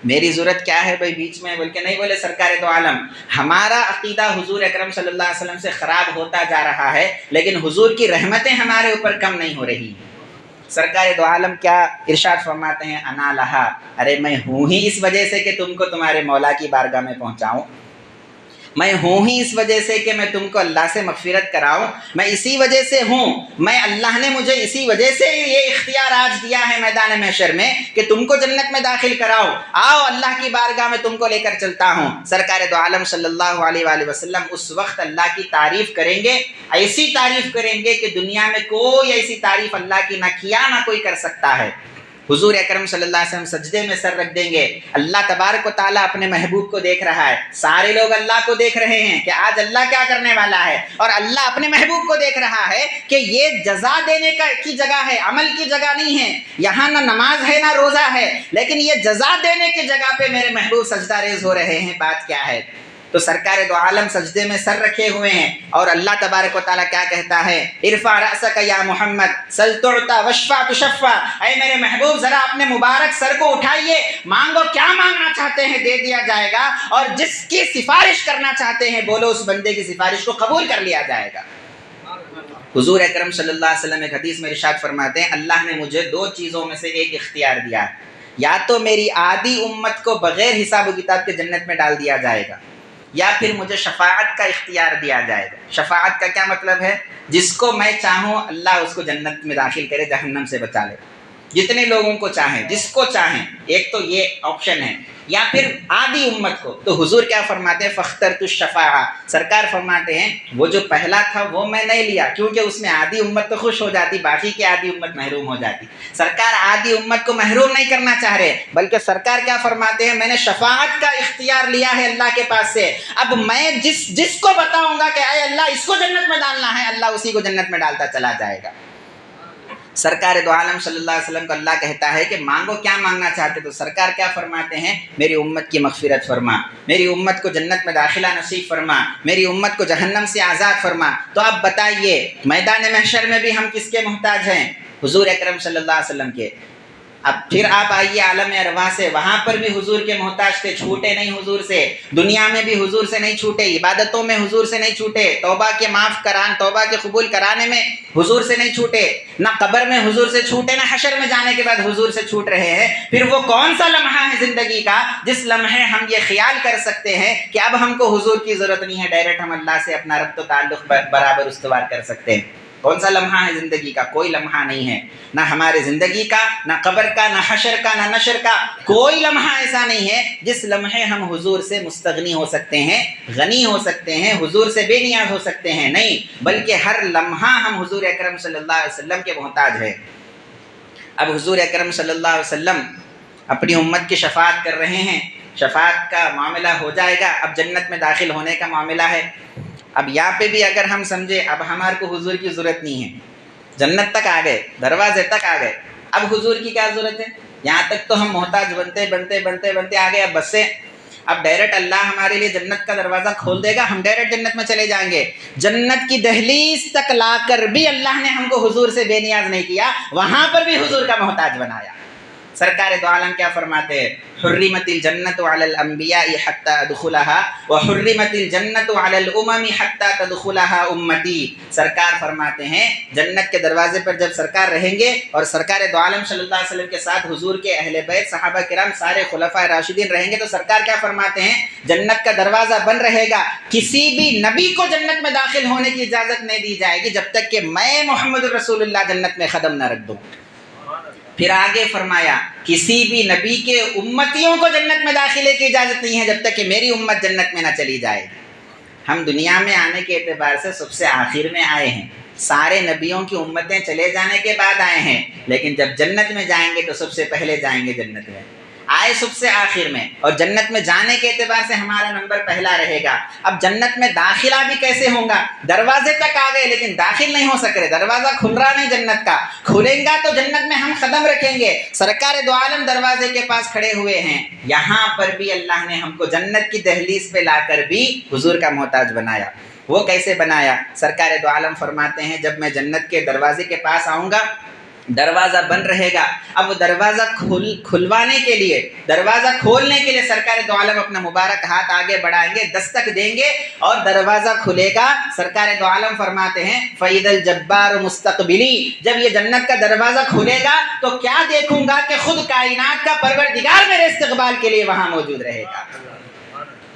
میری ضرورت کیا ہے بھائی بیچ میں، بلکہ نہیں بولے سرکار دو عالم ہمارا عقیدہ حضور اکرم صلی اللہ علیہ وسلم سے خراب ہوتا جا رہا ہے، لیکن حضور کی رحمتیں ہمارے اوپر کم نہیں ہو رہی۔ سرکار دو عالم کیا ارشاد فرماتے ہیں، انا لہا، ارے میں ہوں ہی اس وجہ سے کہ تم کو تمہارے مولا کی بارگاہ میں پہنچاؤں، میں ہوں ہی اس وجہ سے کہ میں تم کو اللہ سے مغفرت کراؤں، میں اسی وجہ سے ہوں، میں اللہ نے مجھے اسی وجہ سے یہ اختیار آج دیا ہے میدان محشر میں کہ تم کو جنت میں داخل کراؤ، آؤ اللہ کی بارگاہ میں تم کو لے کر چلتا ہوں۔ سرکار دو عالم صلی اللہ علیہ وآلہ وسلم اس وقت اللہ کی تعریف کریں گے، ایسی تعریف کریں گے کہ دنیا میں کوئی ایسی تعریف اللہ کی نہ کیا نہ کوئی کر سکتا ہے۔ حضور اکرم صلی اللہ علیہ وسلم سجدے میں سر رکھ دیں گے، اللہ تبارک و تعالیٰ اپنے محبوب کو دیکھ رہا ہے، سارے لوگ اللہ کو دیکھ رہے ہیں کہ آج اللہ کیا کرنے والا ہے، اور اللہ اپنے محبوب کو دیکھ رہا ہے کہ یہ جزا دینے کی جگہ ہے، عمل کی جگہ نہیں ہے، یہاں نہ نماز ہے نہ روزہ ہے، لیکن یہ جزا دینے کی جگہ پہ میرے محبوب سجدہ ریز ہو رہے ہیں، بات کیا ہے؟ تو سرکار دو عالم سجدے میں سر رکھے ہوئے ہیں اور اللہ تبارک و تعالیٰ کیا کہتا ہے، ارفع رأسک یا محمد سل تعطی واشفع تشفع، اے میرے محبوب ذرا اپنے مبارک سر کو اٹھائیے، مانگو کیا مانگنا چاہتے ہیں دے دیا جائے گا، اور جس کی سفارش کرنا چاہتے ہیں بولو اس بندے کی سفارش کو قبول کر لیا جائے گا۔ حضور اکرم صلی اللہ علیہ وسلم ایک حدیث میں ارشاد فرماتے ہیں، اللہ نے مجھے 2 چیزوں میں سے ایک اختیار دیا ہے، یا تو میری آدھی امت کو بغیر حساب و کتاب کے جنت میں ڈال دیا جائے گا، یا پھر مجھے شفاعت کا اختیار دیا جائے گا۔ شفاعت کا کیا مطلب ہے؟ جس کو میں چاہوں اللہ اس کو جنت میں داخل کرے، جہنم سے بچا لے، جتنے لوگوں کو چاہیں، جس کو چاہیں، ایک تو یہ آپشن ہے، یا پھر آدھی امت کو۔ تو حضور کیا فرماتے ہیں، فاخترت الشفاعہ، سرکار فرماتے ہیں وہ جو پہلا تھا وہ میں نہیں لیا، کیونکہ اس میں آدھی امت تو خوش ہو جاتی، باقی کی آدھی امت محروم ہو جاتی۔ سرکار آدھی امت کو محروم نہیں کرنا چاہ رہے، بلکہ سرکار کیا فرماتے ہیں، میں نے شفاعت کا اختیار لیا ہے اللہ کے پاس سے، اب میں جس کو بتاؤں گا کہ اے اللہ اس کو جنت میں ڈالنا ہے، اللہ اسی کو جنت میں ڈالتا چلا جائے گا۔ سرکار دو عالم صلی اللہ علیہ وسلم کو اللہ کہتا ہے کہ مانگو کیا مانگنا چاہتے، تو سرکار کیا فرماتے ہیں؟ میری امت کی مغفرت فرما، میری امت کو جنت میں داخلہ نصیب فرما، میری امت کو جہنم سے آزاد فرما۔ تو اب بتائیے میدان محشر میں بھی ہم کس کے محتاج ہیں؟ حضور اکرم صلی اللہ علیہ وسلم کے۔ اب پھر آپ آئیے عالم ارواح سے، وہاں پر بھی حضور کے محتاج تھے، چھوٹے نہیں حضور سے، دنیا میں بھی حضور سے نہیں چھوٹے، عبادتوں میں حضور سے نہیں چھوٹے، توبہ کے توبہ کے قبول کرانے میں حضور سے نہیں چھوٹے، نہ قبر میں حضور سے چھوٹے، نہ حشر میں جانے کے بعد حضور سے چھوٹ رہے ہیں۔ پھر وہ کون سا لمحہ ہے زندگی کا جس لمحے ہم یہ خیال کر سکتے ہیں کہ اب ہم کو حضور کی ضرورت نہیں ہے، ڈائریکٹ ہم اللہ سے اپنا ربط و تعلق برابر استوار کر سکتے ہیں؟ کون سا لمحہ ہے زندگی کا؟ کوئی لمحہ نہیں ہے، نہ ہمارے زندگی کا، نہ قبر کا، نہ حشر کا، نہ نشر کا، کوئی لمحہ ایسا نہیں ہے جس لمحے ہم حضور سے مستغنی ہو سکتے ہیں، غنی ہو سکتے ہیں، حضور سے بے نیاز ہو سکتے ہیں، نہیں، بلکہ ہر لمحہ ہم حضور اکرم صلی اللہ علیہ وسلم کے محتاج ہیں۔ اب حضور اکرم صلی اللہ علیہ وسلم اپنی امت کی شفاعت کر رہے ہیں، شفاعت کا معاملہ ہو جائے گا، اب جنت میں داخل ہونے کا معاملہ ہے۔ اب یہاں پہ بھی اگر ہم سمجھے اب ہمارے کو حضور کی ضرورت نہیں ہے، جنت تک آ گئے، دروازے تک آ گئے، اب حضور کی کیا ضرورت ہے؟ یہاں تک تو ہم محتاج بنتے آ گئے، اب بس سے اب ڈائریکٹ اللہ ہمارے لیے جنت کا دروازہ کھول دے گا، ہم ڈائریکٹ جنت میں چلے جائیں گے۔ جنت کی دہلیز تک لا کر بھی اللہ نے ہم کو حضور سے بے نیاز نہیں کیا، وہاں پر بھی حضور کا محتاج بنایا۔ سرکار دو عالم کیا فرماتے ہیں؟ حرمت الجنت علی الانبیاء حتی ادخلها وحرمت الجنت علی الامم حتی تدخلها امتی۔ سرکار فرماتے ہیں جنت کے دروازے پر جب سرکار رہیں گے اور سرکار دو عالم صلی اللہ علیہ وسلم کے ساتھ حضور کے اہل بیت صحابہ کرام سارے خلفائے راشدین رہیں گے، تو سرکار کیا فرماتے ہیں؟ جنت کا دروازہ بند رہے گا، کسی بھی نبی کو جنت میں داخل ہونے کی اجازت نہیں دی جائے گی جب تک کہ میں محمد رسول اللہ جنت میں قدم نہ رکھ دوں۔ پھر آگے فرمایا کسی بھی نبی کے امتیوں کو جنت میں داخلے کی اجازت نہیں ہے جب تک کہ میری امت جنت میں نہ چلی جائے گی۔ ہم دنیا میں آنے کے اعتبار سے سب سے آخر میں آئے ہیں، سارے نبیوں کی امتیں چلے جانے کے بعد آئے ہیں، لیکن جب جنت میں جائیں گے تو سب سے پہلے جائیں گے جنت میں، آئے سب سے آخر میں، اور جنت میں جانے کے اعتبار سے ہمارا نمبر پہلا رہے گا۔ اب جنت میں داخلہ بھی کیسے ہوگا؟ دروازے تک آ گئے لیکن داخل نہیں ہو سک رہے، دروازہ کھل رہا نہیں جنت کا، کھلیں گا تو جنت میں ہم قدم رکھیں گے۔ سرکار دو عالم دروازے کے پاس کھڑے ہوئے ہیں، یہاں پر بھی اللہ نے ہم کو جنت کی دہلیز پہ لا کر بھی حضور کا محتاج بنایا۔ وہ کیسے بنایا؟ سرکار دو عالم فرماتے ہیں جب میں جنت کے دروازے کے پاس آؤں گا دروازہ بند رہے گا، اب وہ دروازہ کھلوانے کے لیے، دروازہ کھولنے کے لیے سرکار دو عالم اپنا مبارک ہاتھ آگے بڑھائیں گے، دستک دیں گے اور دروازہ کھلے گا۔ سرکار دو عالم فرماتے ہیں فَإِذَا الْجَبَّارُ مُسْتَقْبِلِي، جب یہ جنت کا دروازہ کھلے گا تو کیا دیکھوں گا کہ خود کائنات کا پروردگار میرے استقبال کے لیے وہاں موجود رہے گا۔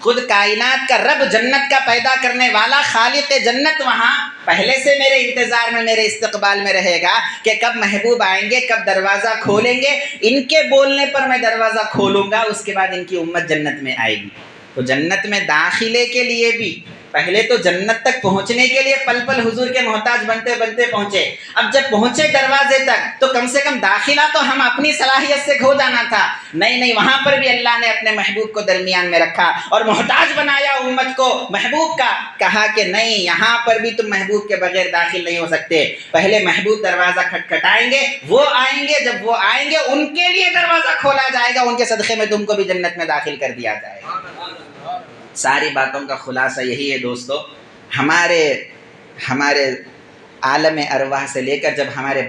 خود کائنات کا رب، جنت کا پیدا کرنے والا خالق جنت وہاں پہلے سے میرے انتظار میں، میرے استقبال میں رہے گا کہ کب محبوب آئیں گے، کب دروازہ کھولیں گے، ان کے بولنے پر میں دروازہ کھولوں گا، اس کے بعد ان کی امت جنت میں آئے گی۔ تو جنت میں داخلے کے لیے بھی پہلے تو جنت تک پہنچنے کے لیے پل پل حضور کے محتاج بنتے بنتے پہنچے، اب جب پہنچے دروازے تک تو کم سے کم داخلہ تو ہم اپنی صلاحیت سے کھو جانا تھا، نہیں، وہاں پر بھی اللہ نے اپنے محبوب کو درمیان میں رکھا اور محتاج بنایا امت کو محبوب کا، کہا کہ نہیں، یہاں پر بھی تم محبوب کے بغیر داخل نہیں ہو سکتے، پہلے محبوب دروازہ کھٹکھٹائیں گے، وہ آئیں گے، جب وہ آئیں گے ان کے لیے دروازہ کھولا جائے گا، ان کے صدقے میں تم کو بھی جنت میں داخل کر دیا جائے گا۔ ساری باتوں کا خلاصہ یہی ہے دوستو، ہمارے عالم ارواح سے لے کر جب ہمارے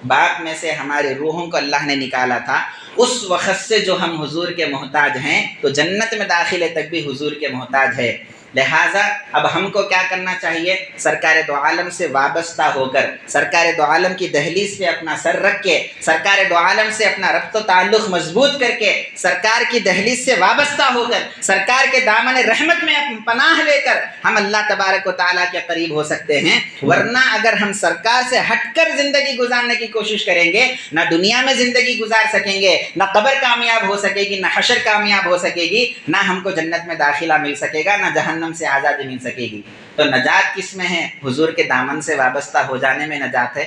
باپ میں سے ہمارے روحوں کو اللہ نے نکالا تھا، اس وقت سے جو ہم حضور کے محتاج ہیں تو جنت میں داخلے تک بھی حضور کے محتاج ہے۔ لہٰذا اب ہم کو کیا کرنا چاہیے؟ سرکار دو عالم سے وابستہ ہو کر، سرکار دو عالم کی دہلیز پہ اپنا سر رکھ کے، سرکار دو عالم سے اپنا ربط و تعلق مضبوط کر کے، سرکار کی دہلیز سے وابستہ ہو کر، سرکار کے دامن رحمت میں پناہ لے کر ہم اللہ تبارک و تعالیٰ کے قریب ہو سکتے ہیں۔ ورنہ اگر ہم سرکار سے ہٹ کر زندگی گزارنے کی کوشش کریں گے، نہ دنیا میں زندگی گزار سکیں گے، نہ قبر کامیاب ہو سکے گی، نہ حشر کامیاب ہو سکے گی، نہ ہم کو جنت میں داخلہ مل سکے گا، نہ جہنم سے آزادی مل سکے گی۔ تو نجات کس میں ہے؟ حضور کے دامن سے وابستہ ہو جانے میں نجات ہے۔